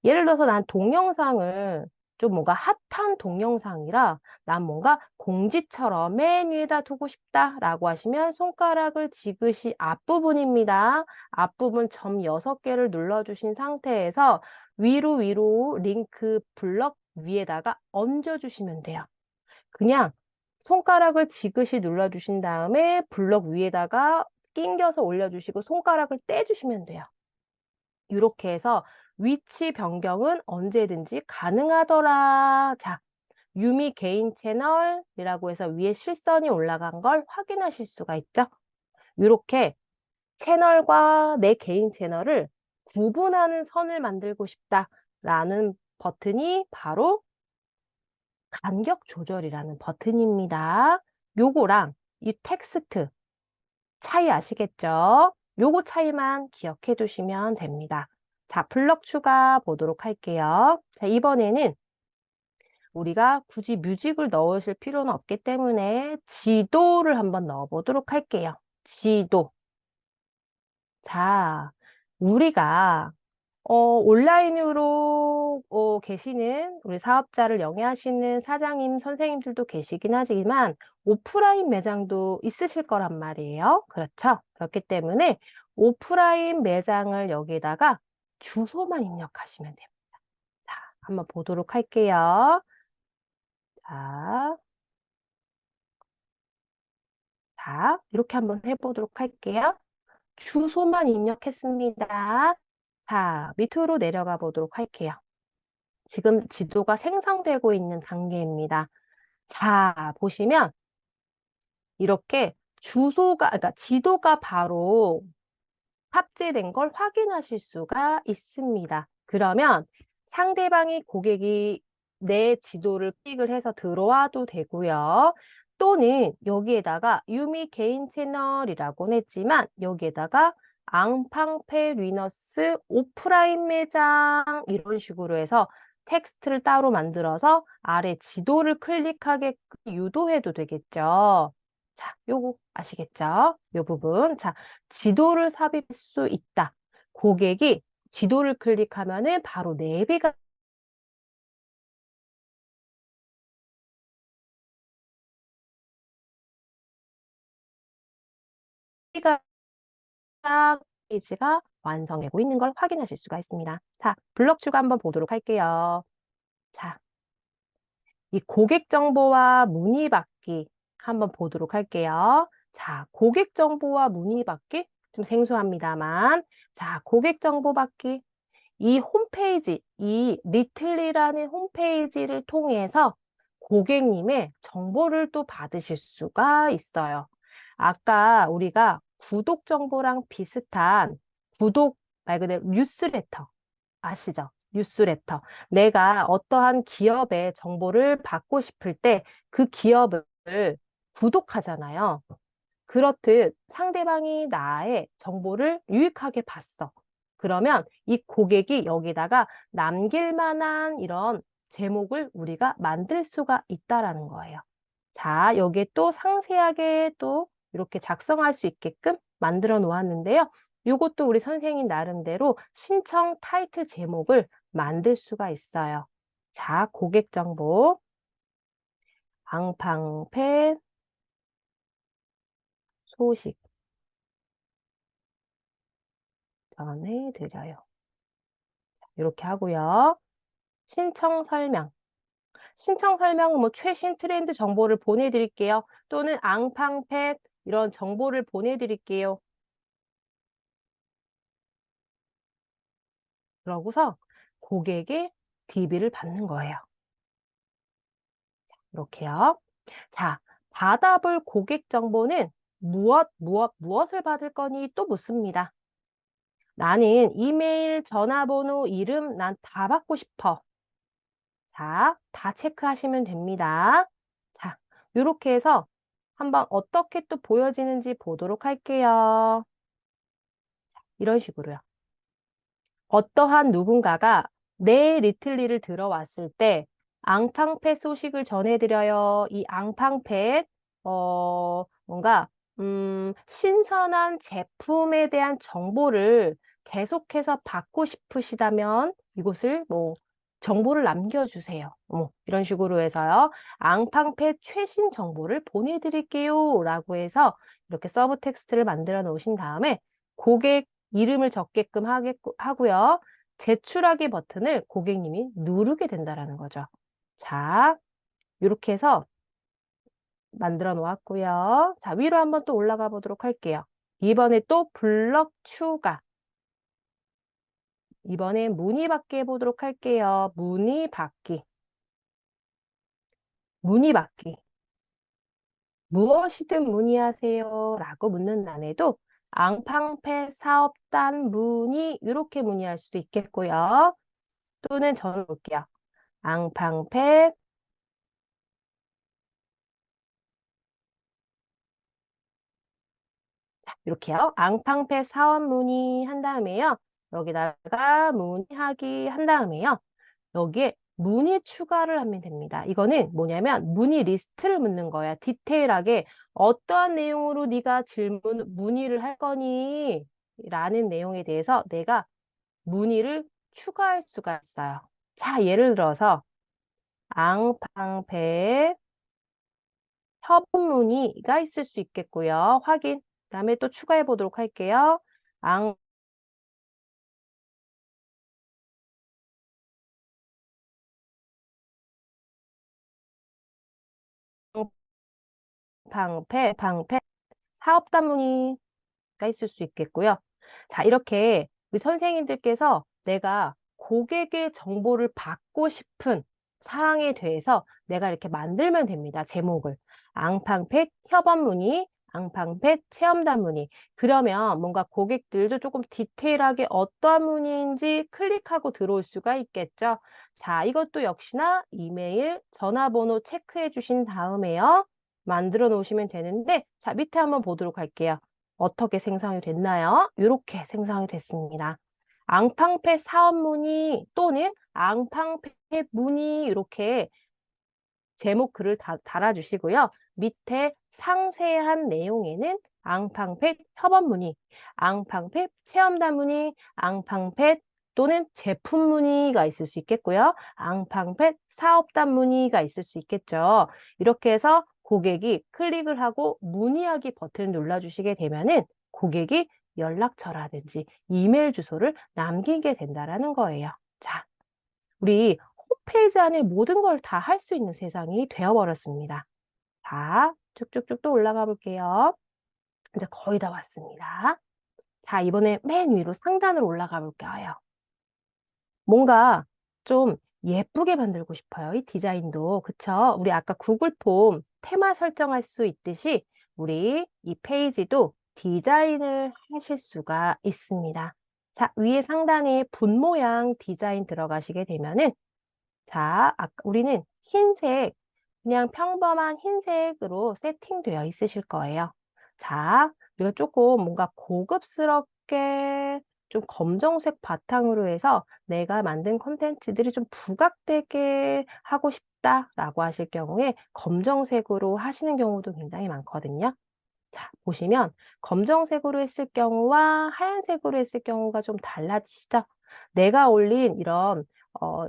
예를 들어서 난 동영상을 좀 뭔가 핫한 동영상이라 난 뭔가 공지처럼 맨 위에다 두고 싶다라고 하시면 손가락을 지그시 앞부분입니다. 앞부분 점 6개를 눌러주신 상태에서 위로 링크 블럭 위에다가 얹어주시면 돼요. 그냥 손가락을 지그시 눌러주신 다음에 블럭 위에다가 낑겨서 올려주시고 손가락을 떼주시면 돼요. 이렇게 해서 위치 변경은 언제든지 가능하더라. 자, 유미 개인 채널이라고 해서 위에 실선이 올라간 걸 확인하실 수가 있죠. 이렇게 채널과 내 개인 채널을 구분하는 선을 만들고 싶다라는 버튼이 바로 간격 조절이라는 버튼입니다. 요거랑 이 텍스트 차이 아시겠죠? 요거 차이만 기억해 두시면 됩니다. 자, 블럭 추가 보도록 할게요. 자, 이번에는 우리가 굳이 뮤직을 넣으실 필요는 없기 때문에 지도를 한번 넣어 보도록 할게요. 지도. 자, 우리가 온라인으로 계시는 우리 사업자를 영위하시는 사장님, 선생님들도 계시긴 하지만 오프라인 매장도 있으실 거란 말이에요. 그렇죠? 그렇기 때문에 오프라인 매장을 여기다가 주소만 입력하시면 됩니다. 자, 한번 보도록 할게요. 자, 이렇게 한번 해보도록 할게요. 주소만 입력했습니다. 자, 밑으로 내려가 보도록 할게요. 지금 지도가 생성되고 있는 단계입니다. 자, 보시면 이렇게 그러니까 지도가 바로 탑재된 걸 확인하실 수가 있습니다. 그러면 상대방이 고객이 내 지도를 클릭을 해서 들어와도 되고요. 또는 여기에다가 유미 개인 채널이라고 했지만 여기에다가 앙팡페 리너스 오프라인 매장 이런 식으로 해서 텍스트를 따로 만들어서 아래 지도를 클릭하게 유도해도 되겠죠. 자, 요거 아시겠죠? 요 부분. 자, 지도를 삽입할 수 있다. 고객이 지도를 클릭하면은 바로 내비가 페이지가 완성되고 있는 걸 확인하실 수가 있습니다. 자, 블럭 추가 한번 보도록 할게요. 자, 이 고객 정보와 문의 받기 한번 보도록 할게요. 자, 고객 정보와 문의 받기 좀 생소합니다만, 자, 고객 정보 받기. 이 홈페이지, 이 리틀리라는 홈페이지를 통해서 고객님의 정보를 또 받으실 수가 있어요. 아까 우리가 구독 정보랑 비슷한 구독 말 그대로 뉴스레터 아시죠? 뉴스레터. 내가 어떠한 기업의 정보를 받고 싶을 때 그 기업을 구독하잖아요. 그렇듯 상대방이 나의 정보를 유익하게 봤어. 그러면 이 고객이 여기다가 남길 만한 이런 제목을 우리가 만들 수가 있다라는 거예요. 자, 여기에 또 상세하게 또 이렇게 작성할 수 있게끔 만들어 놓았는데요. 이것도 우리 선생님 나름대로 신청 타이틀 제목을 만들 수가 있어요. 자, 고객 정보, 앙팡팬 소식 전해드려요. 이렇게 하고요. 신청 설명. 신청 설명은 뭐 최신 트렌드 정보를 보내드릴게요. 또는 앙팡팻 이런 정보를 보내드릴게요. 그러고서 고객의 DB를 받는 거예요. 이렇게요. 자, 받아볼 고객 정보는 무엇을 받을 거니 또 묻습니다. 나는 이메일, 전화번호, 이름 난 다 받고 싶어. 자, 다 체크하시면 됩니다. 자, 이렇게 해서 한번 어떻게 또 보여지는지 보도록 할게요. 이런 식으로요. 어떠한 누군가가 내 리틀리를 들어왔을 때 앙팡팻 소식을 전해드려요. 이 앙팡팻 뭔가 신선한 제품에 대한 정보를 계속해서 받고 싶으시다면 이곳을 뭐 정보를 남겨주세요. 이런 식으로 해서요. 앙팡팻 최신 정보를 보내드릴게요. 라고 해서 이렇게 서브 텍스트를 만들어 놓으신 다음에 고객 이름을 적게끔 하고요. 제출하기 버튼을 고객님이 누르게 된다라는 거죠. 자, 이렇게 해서 만들어 놓았고요. 자, 위로 한번 또 올라가 보도록 할게요. 이번에 또 블럭 추가. 이번에 문의 받기 해보도록 할게요. 문의 받기. 문의 받기. 무엇이든 문의하세요. 라고 묻는 난에도 앙팡패 사업단 문의 이렇게 문의할 수도 있겠고요. 또는 저는 볼게요. 앙팡패 이렇게요. 앙팡패 사업 문의한 다음에요. 여기다가 문의하기 한 다음에요. 여기에 문의 추가를 하면 됩니다. 이거는 뭐냐면 문의 리스트를 묻는 거야. 디테일하게 어떠한 내용으로 네가 문의를 할 거니? 라는 내용에 대해서 내가 문의를 추가할 수가 있어요. 자, 예를 들어서 앙팡패 협업 문의가 있을 수 있겠고요. 확인. 그다음에 또 추가해 보도록 할게요. 앙 방패, 사업단문의가 있을 수 있겠고요. 자, 이렇게 우리 선생님들께서 내가 고객의 정보를 받고 싶은 사항에 대해서 내가 이렇게 만들면 됩니다. 제목을. 앙팡팻 협업문의, 앙팡팻 체험단문의. 그러면 뭔가 고객들도 조금 디테일하게 어떠한 문의인지 클릭하고 들어올 수가 있겠죠. 자, 이것도 역시나 이메일, 전화번호 체크해 주신 다음에요. 만들어 놓으시면 되는데, 자, 밑에 한번 보도록 할게요. 어떻게 생성이 됐나요? 이렇게 생성이 됐습니다. 앙팡팻 사업 문의 또는 앙팡팻 문의 이렇게 제목 글을 달아주시고요. 밑에 상세한 내용에는 앙팡팻 협업 문의, 앙팡팻 체험단 문의, 앙팡팻 또는 제품 문의가 있을 수 있겠고요. 앙팡팻 사업단 문의가 있을 수 있겠죠. 이렇게 해서 고객이 클릭을 하고 문의하기 버튼을 눌러주시게 되면은 고객이 연락처라든지 이메일 주소를 남기게 된다라는 거예요. 자, 우리 홈페이지 안에 모든 걸 다 할 수 있는 세상이 되어버렸습니다. 자, 쭉쭉쭉 또 올라가 볼게요. 이제 거의 다 왔습니다. 자, 이번에 맨 위로 상단으로 올라가 볼게요. 뭔가 좀 예쁘게 만들고 싶어요. 이 디자인도. 그쵸? 우리 아까 구글 폼 테마 설정할 수 있듯이 우리 이 페이지도 디자인을 하실 수가 있습니다. 자, 위에 상단에 분 모양 디자인 들어가시게 되면은 자, 우리는 흰색, 그냥 평범한 흰색으로 세팅되어 있으실 거예요. 자, 우리가 조금 뭔가 고급스럽게 좀 검정색 바탕으로 해서 내가 만든 콘텐츠들이 좀 부각되게 하고 싶다라고 하실 경우에 검정색으로 하시는 경우도 굉장히 많거든요. 자, 보시면 검정색으로 했을 경우와 하얀색으로 했을 경우가 좀 달라지시죠? 내가 올린 이런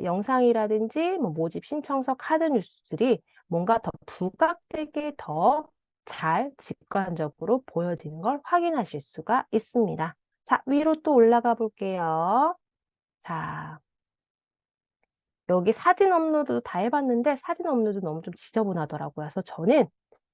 영상이라든지 뭐 모집 신청서 카드 뉴스들이 뭔가 더 부각되게 더 잘 직관적으로 보여지는 걸 확인하실 수가 있습니다. 자, 위로 또 올라가 볼게요. 자, 여기 사진 업로드도 다 해봤는데 사진 업로드 너무 좀 지저분하더라고요. 그래서 저는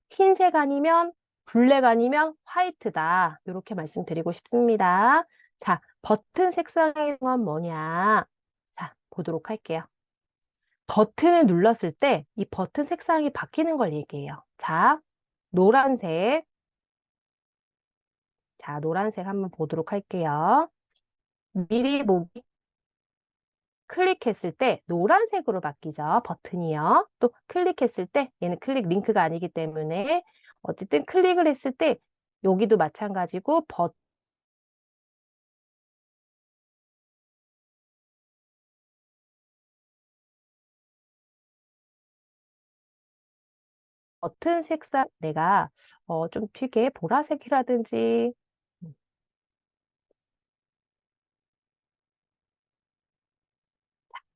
흰색 아니면 블랙 아니면 화이트다. 이렇게 말씀드리고 싶습니다. 자, 버튼 색상의 건 뭐냐? 자, 보도록 할게요. 버튼을 눌렀을 때 이 버튼 색상이 바뀌는 걸 얘기해요. 자, 노란색. 자, 노란색 한번 보도록 할게요. 미리 보기 클릭했을 때 노란색으로 바뀌죠. 버튼이요. 또 클릭했을 때 얘는 클릭 링크가 아니기 때문에 어쨌든 클릭을 했을 때 여기도 마찬가지고 버튼 색상 내가 좀 튀게 보라색이라든지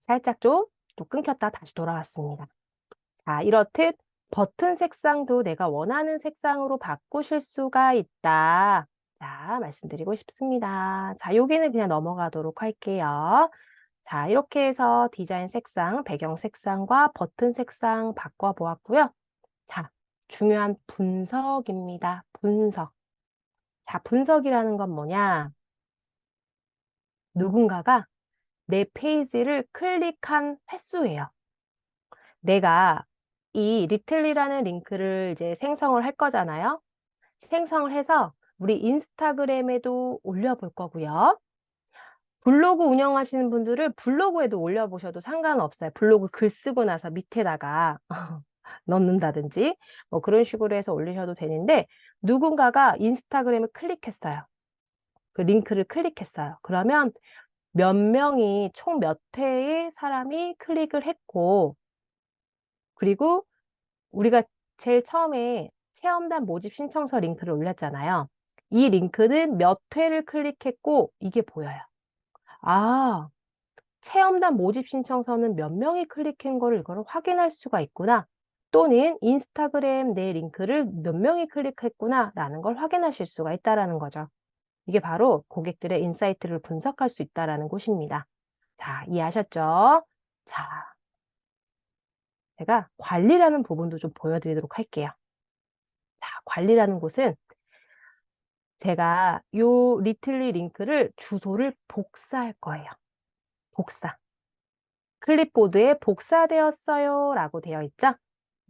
살짝 좀 또 끊겼다 다시 돌아왔습니다. 자, 이렇듯 버튼 색상도 내가 원하는 색상으로 바꾸실 수가 있다. 자, 말씀드리고 싶습니다. 자, 여기는 그냥 넘어가도록 할게요. 자, 이렇게 해서 디자인 색상, 배경 색상과 버튼 색상 바꿔보았고요. 자, 중요한 분석입니다. 분석. 자, 분석이라는 건 뭐냐? 누군가가 내 페이지를 클릭한 횟수예요. 내가 이 리틀리라는 링크를 이제 생성을 할 거잖아요. 생성을 해서 우리 인스타그램에도 올려볼 거고요. 블로그 운영하시는 분들은 블로그에도 올려보셔도 상관없어요. 블로그 글 쓰고 나서 밑에다가 넣는다든지 뭐 그런 식으로 해서 올리셔도 되는데 누군가가 인스타그램을 클릭했어요. 그 링크를 클릭했어요. 그러면 몇 명이 총 몇 회의 사람이 클릭을 했고 그리고 우리가 제일 처음에 체험단 모집 신청서 링크를 올렸잖아요. 이 링크는 몇 회를 클릭했고 이게 보여요. 아, 체험단 모집 신청서는 몇 명이 클릭한 거를 이거를 확인할 수가 있구나. 또는 인스타그램 내 링크를 몇 명이 클릭했구나 라는 걸 확인하실 수가 있다라는 거죠. 이게 바로 고객들의 인사이트를 분석할 수 있다라는 곳입니다. 자, 이해하셨죠? 자, 제가 관리라는 부분도 좀 보여드리도록 할게요. 자, 관리라는 곳은 제가 요 리틀리 링크를 주소를 복사할 거예요. 복사. 클립보드에 복사되었어요 라고 되어 있죠?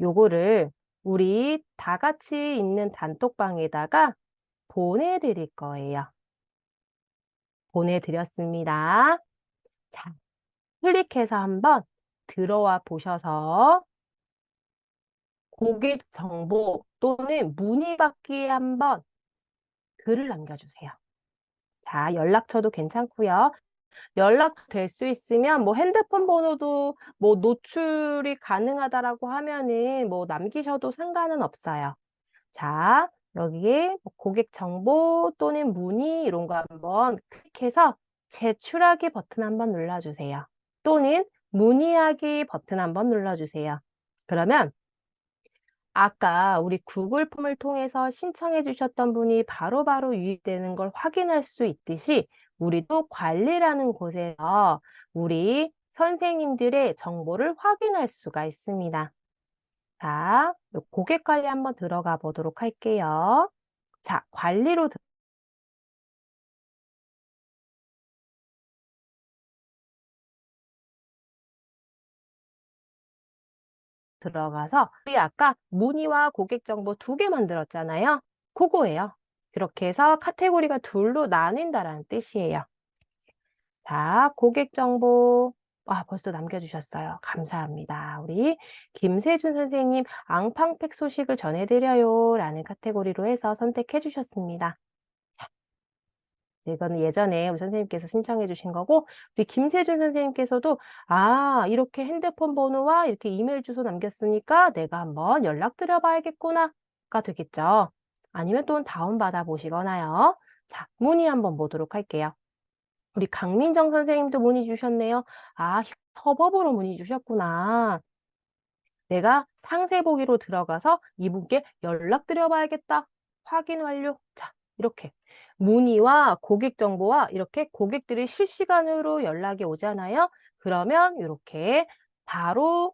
요거를 우리 다 같이 있는 단톡방에다가 보내드릴 거예요. 보내드렸습니다. 자, 클릭해서 한번 들어와 보셔서 고객 정보 또는 문의받기에 한번 글을 남겨주세요. 자, 연락처도 괜찮고요. 연락될 수 있으면 뭐 핸드폰 번호도 뭐 노출이 가능하다라고 하면은 뭐 남기셔도 상관은 없어요. 자, 여기에 뭐 고객 정보 또는 문의 이런 거 한번 클릭해서 제출하기 버튼 한번 눌러주세요. 또는 문의하기 버튼 한번 눌러주세요. 그러면 아까 우리 구글 폼을 통해서 신청해 주셨던 분이 바로바로 유입되는 걸 확인할 수 있듯이 우리도 관리라는 곳에서 우리 선생님들의 정보를 확인할 수가 있습니다. 자, 요 고객 관리 한번 들어가 보도록 할게요. 자, 관리로 들어가서 우리 아까 문의와 고객 정보 2개 만들었잖아요. 그거예요. 그렇게 해서 카테고리가 둘로 나뉜다라는 뜻이에요. 자, 고객 정보. 아, 벌써 남겨주셨어요. 감사합니다. 우리 김세준 선생님, 앙팡팩 소식을 전해드려요. 라는 카테고리로 해서 선택해 주셨습니다. 자, 이거는 예전에 우리 선생님께서 신청해 주신 거고, 우리 김세준 선생님께서도, 아, 이렇게 핸드폰 번호와 이렇게 이메일 주소 남겼으니까 내가 한번 연락드려 봐야겠구나가 되겠죠. 아니면 또 다운받아 보시거나요. 자, 문의 한번 보도록 할게요. 우리 강민정 선생님도 문의 주셨네요. 아, 협업으로 문의 주셨구나. 내가 상세 보기로 들어가서 이분께 연락드려 봐야겠다. 확인 완료. 자, 이렇게 문의와 고객 정보와 이렇게 고객들이 실시간으로 연락이 오잖아요. 그러면 이렇게 바로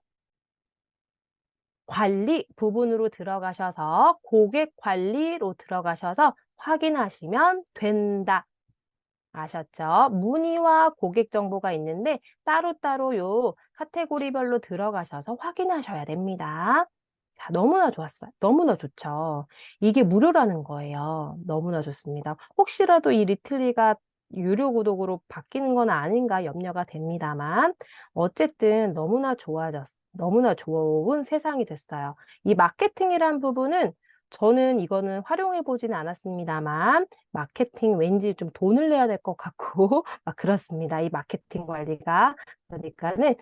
관리 부분으로 들어가셔서 고객 관리로 들어가셔서 확인하시면 된다. 아셨죠? 문의와 고객 정보가 있는데 따로따로 요 카테고리별로 들어가셔서 확인하셔야 됩니다. 자, 너무나 좋았어요. 너무나 좋죠. 이게 무료라는 거예요. 너무나 좋습니다. 혹시라도 이 리틀리가 유료 구독으로 바뀌는 건 아닌가 염려가 됩니다만 어쨌든 너무나 좋은 세상이 됐어요. 이 마케팅이란 부분은 저는 이거는 활용해 보지는 않았습니다만 마케팅 왠지 좀 돈을 내야 될 것 같고 막 그렇습니다. 이 마케팅 관리가. 그러니까는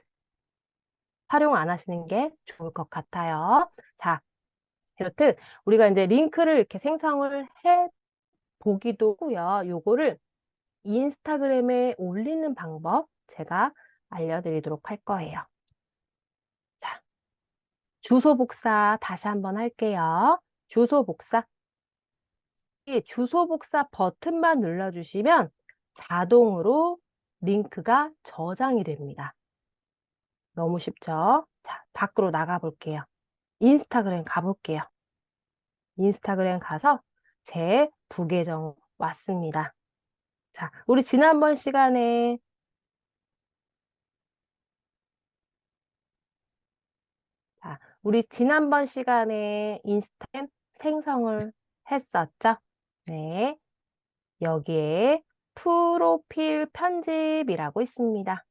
활용 안 하시는 게 좋을 것 같아요. 자, 이렇듯 우리가 이제 링크를 이렇게 생성을 해 보기도 하고요. 요거를 인스타그램에 올리는 방법 제가 알려드리도록 할 거예요. 자, 주소 복사 다시 한번 할게요. 주소 복사. 이 주소 복사 버튼만 눌러주시면 자동으로 링크가 저장이 됩니다. 너무 쉽죠? 자, 밖으로 나가 볼게요. 인스타그램 가볼게요. 인스타그램 가서 제 부계정 왔습니다. 자, 우리 지난번 시간에 인스타그램 생성을 했었죠? 네. 여기에 프로필 편집이라고 있습니다.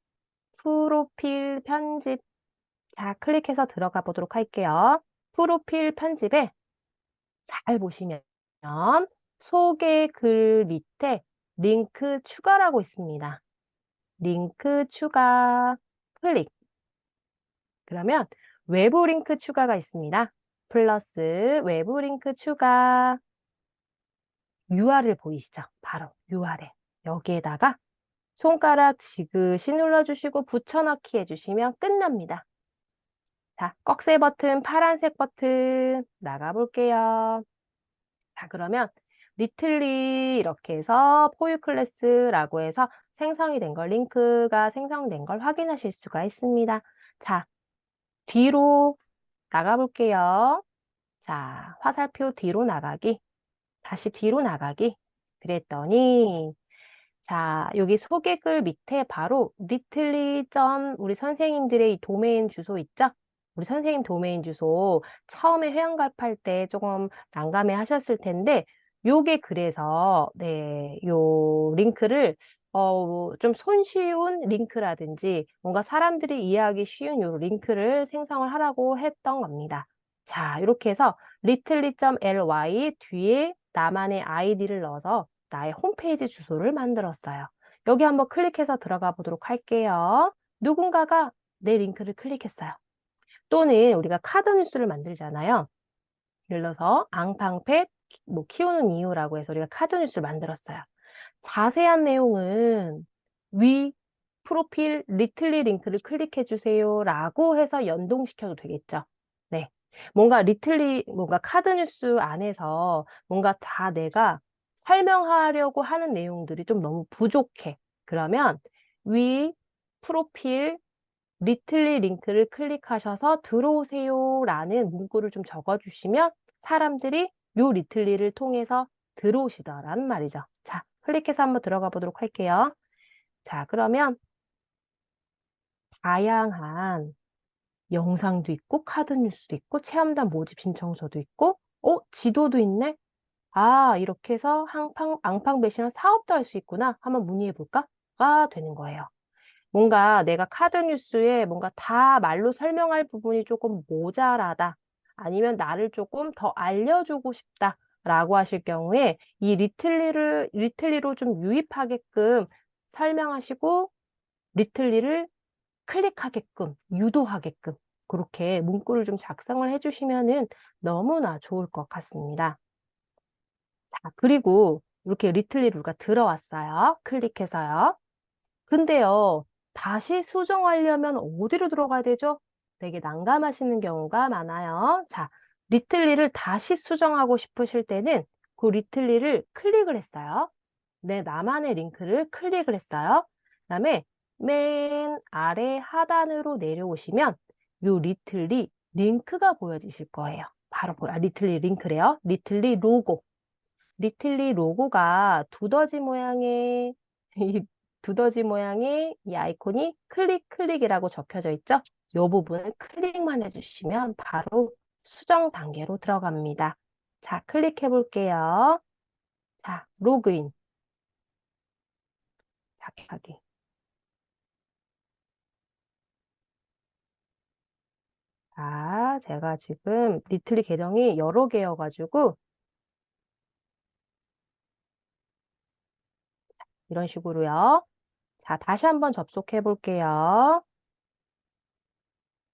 프로필 편집. 자, 클릭해서 들어가 보도록 할게요. 프로필 편집에 잘 보시면 소개 글 밑에 링크 추가라고 있습니다. 링크 추가 클릭. 그러면 외부 링크 추가가 있습니다. 플러스 외부 링크 추가 URL 보이시죠? 바로 URL. 여기에다가 손가락 지그시 눌러주시고 붙여넣기 해주시면 끝납니다. 자, 꺽쇠 버튼, 파란색 버튼 나가볼게요. 자, 그러면 리틀리 이렇게 해서 포유 클래스라고 해서 생성이 된 걸, 링크가 생성된 걸 확인하실 수가 있습니다. 자, 뒤로 나가볼게요. 자, 화살표 뒤로 나가기. 다시 뒤로 나가기. 그랬더니, 자, 여기 소개글 밑에 바로 리틀리 점 우리 선생님들의 이 도메인 주소 있죠? 우리 선생님 도메인 주소 처음에 회원가입할 때 조금 난감해 하셨을 텐데, 요게 그래서, 네, 요 링크를, 좀 손쉬운 링크라든지 뭔가 사람들이 이해하기 쉬운 요 링크를 생성을 하라고 했던 겁니다. 자, 이렇게 해서 litly.ly 뒤에 나만의 아이디를 넣어서 나의 홈페이지 주소를 만들었어요. 여기 한번 클릭해서 들어가 보도록 할게요. 누군가가 내 링크를 클릭했어요. 또는 우리가 카드 뉴스를 만들잖아요. 예를 들어서 앙팡펫 뭐 키우는 이유라고 해서 우리가 카드 뉴스를 만들었어요. 자세한 내용은 위 프로필 리틀리 링크를 클릭해 주세요 라고 해서 연동시켜도 되겠죠. 네. 뭔가 카드 뉴스 안에서 뭔가 다 내가 설명하려고 하는 내용들이 좀 너무 부족해. 그러면 위 프로필 리틀리 링크를 클릭하셔서 들어오세요 라는 문구를 좀 적어주시면 사람들이 요 리틀리를 통해서 들어오시더라는 말이죠. 자, 클릭해서 한번 들어가 보도록 할게요. 자, 그러면 다양한 영상도 있고 카드 뉴스도 있고 체험단 모집 신청서도 있고 지도도 있네. 아, 이렇게 해서 앙팡 배신한 사업도 할 수 있구나. 한번 문의해 볼까?가 되는 거예요. 뭔가 내가 카드 뉴스에 뭔가 다 말로 설명할 부분이 조금 모자라다. 아니면 나를 조금 더 알려주고 싶다. 라고 하실 경우에 이 리틀리로 좀 유입하게끔 설명하시고 리틀리를 클릭하게끔, 유도하게끔 그렇게 문구를 좀 작성을 해주시면은 너무나 좋을 것 같습니다. 자, 그리고 이렇게 리틀리루가 들어왔어요. 클릭해서요. 근데요, 다시 수정하려면 어디로 들어가야 되죠? 되게 난감하시는 경우가 많아요. 자, 리틀리를 다시 수정하고 싶으실 때는 그 리틀리를 클릭을 했어요. 내 나만의 링크를 클릭을 했어요. 그다음에 맨 아래 하단으로 내려오시면 요 리틀리 링크가 보여지실 거예요. 바로 리틀리 링크래요. 리틀리 로고. 리틀리 로고가 두더지 모양의 이 두더지 모양의 이 아이콘이 클릭이라고 적혀져 있죠? 이 부분을 클릭만 해주시면 바로 수정 단계로 들어갑니다. 자, 클릭해 볼게요. 자, 로그인. 작하기. 자, 제가 지금 리틀리 계정이 여러 개여가지고 이런 식으로요. 자, 다시 한번 접속해 볼게요.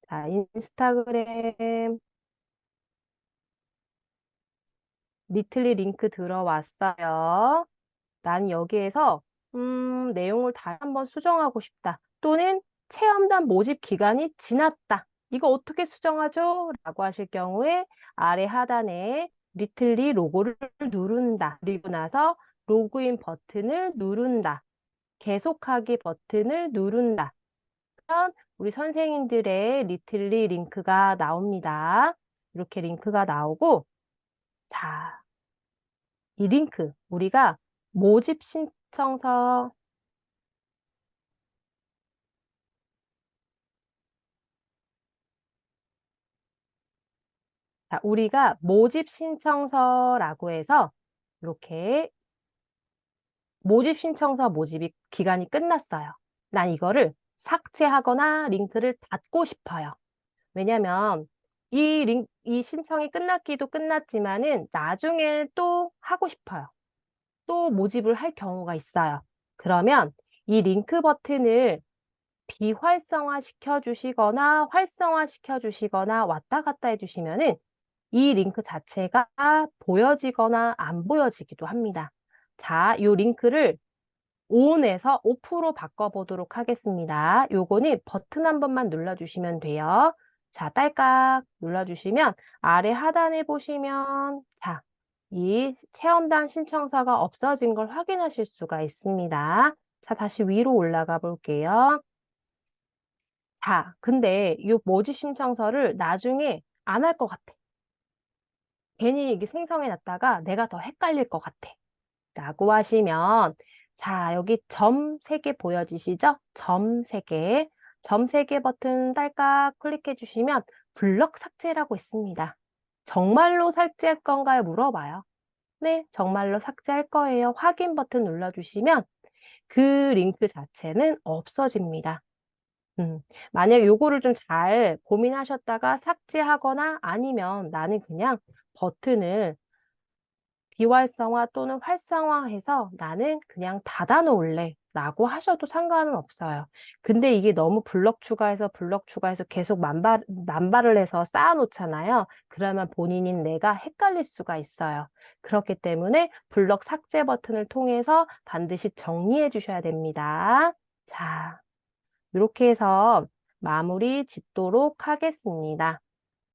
자, 인스타그램 리틀리 링크 들어왔어요. 난 여기에서 내용을 다시 한번 수정하고 싶다. 또는 체험단 모집 기간이 지났다. 이거 어떻게 수정하죠? 라고 하실 경우에 아래 하단에 리틀리 로고를 누른다. 그리고 나서 로그인 버튼을 누른다. 계속하기 버튼을 누른다. 그러면 우리 선생님들의 리틀리 링크가 나옵니다. 이렇게 링크가 나오고 자, 이 링크 우리가 모집 신청서 자, 우리가 모집 신청서라고 해서 이렇게 모집 신청서 모집이 기간이 끝났어요. 난 이거를 삭제하거나 링크를 닫고 싶어요. 왜냐면 이 신청이 끝났기도 끝났지만은 나중에 또 하고 싶어요. 또 모집을 할 경우가 있어요. 그러면 이 링크 버튼을 비활성화 시켜주시거나 활성화 시켜주시거나 왔다 갔다 해주시면은 이 링크 자체가 보여지거나 안 보여지기도 합니다. 자, 이 링크를 ON에서 OFF로 바꿔보도록 하겠습니다. 요거는 버튼 한 번만 눌러주시면 돼요. 자, 딸깍 눌러주시면 아래 하단에 보시면 자, 이 체험단 신청서가 없어진 걸 확인하실 수가 있습니다. 자, 다시 위로 올라가 볼게요. 자, 근데 이 모집 신청서를 나중에 안 할 것 같아. 괜히 이게 생성해 놨다가 내가 더 헷갈릴 것 같아. 라고 하시면, 자, 여기 점 3개 보여지시죠? 점 3개. 점 3개 버튼 딸깍 클릭해 주시면 블럭 삭제라고 있습니다. 정말로 삭제할 건가요? 물어봐요. 네, 정말로 삭제할 거예요. 확인 버튼 눌러주시면 그 링크 자체는 없어집니다. 만약에 요거를 좀 잘 고민하셨다가 삭제하거나 아니면 나는 그냥 버튼을 비활성화 또는 활성화해서 나는 그냥 닫아 놓을래 라고 하셔도 상관은 없어요. 근데 이게 너무 블럭 추가해서 계속 만발을 해서 쌓아 놓잖아요. 그러면 본인인 내가 헷갈릴 수가 있어요. 그렇기 때문에 블럭 삭제 버튼을 통해서 반드시 정리해 주셔야 됩니다. 자, 이렇게 해서 마무리 짓도록 하겠습니다.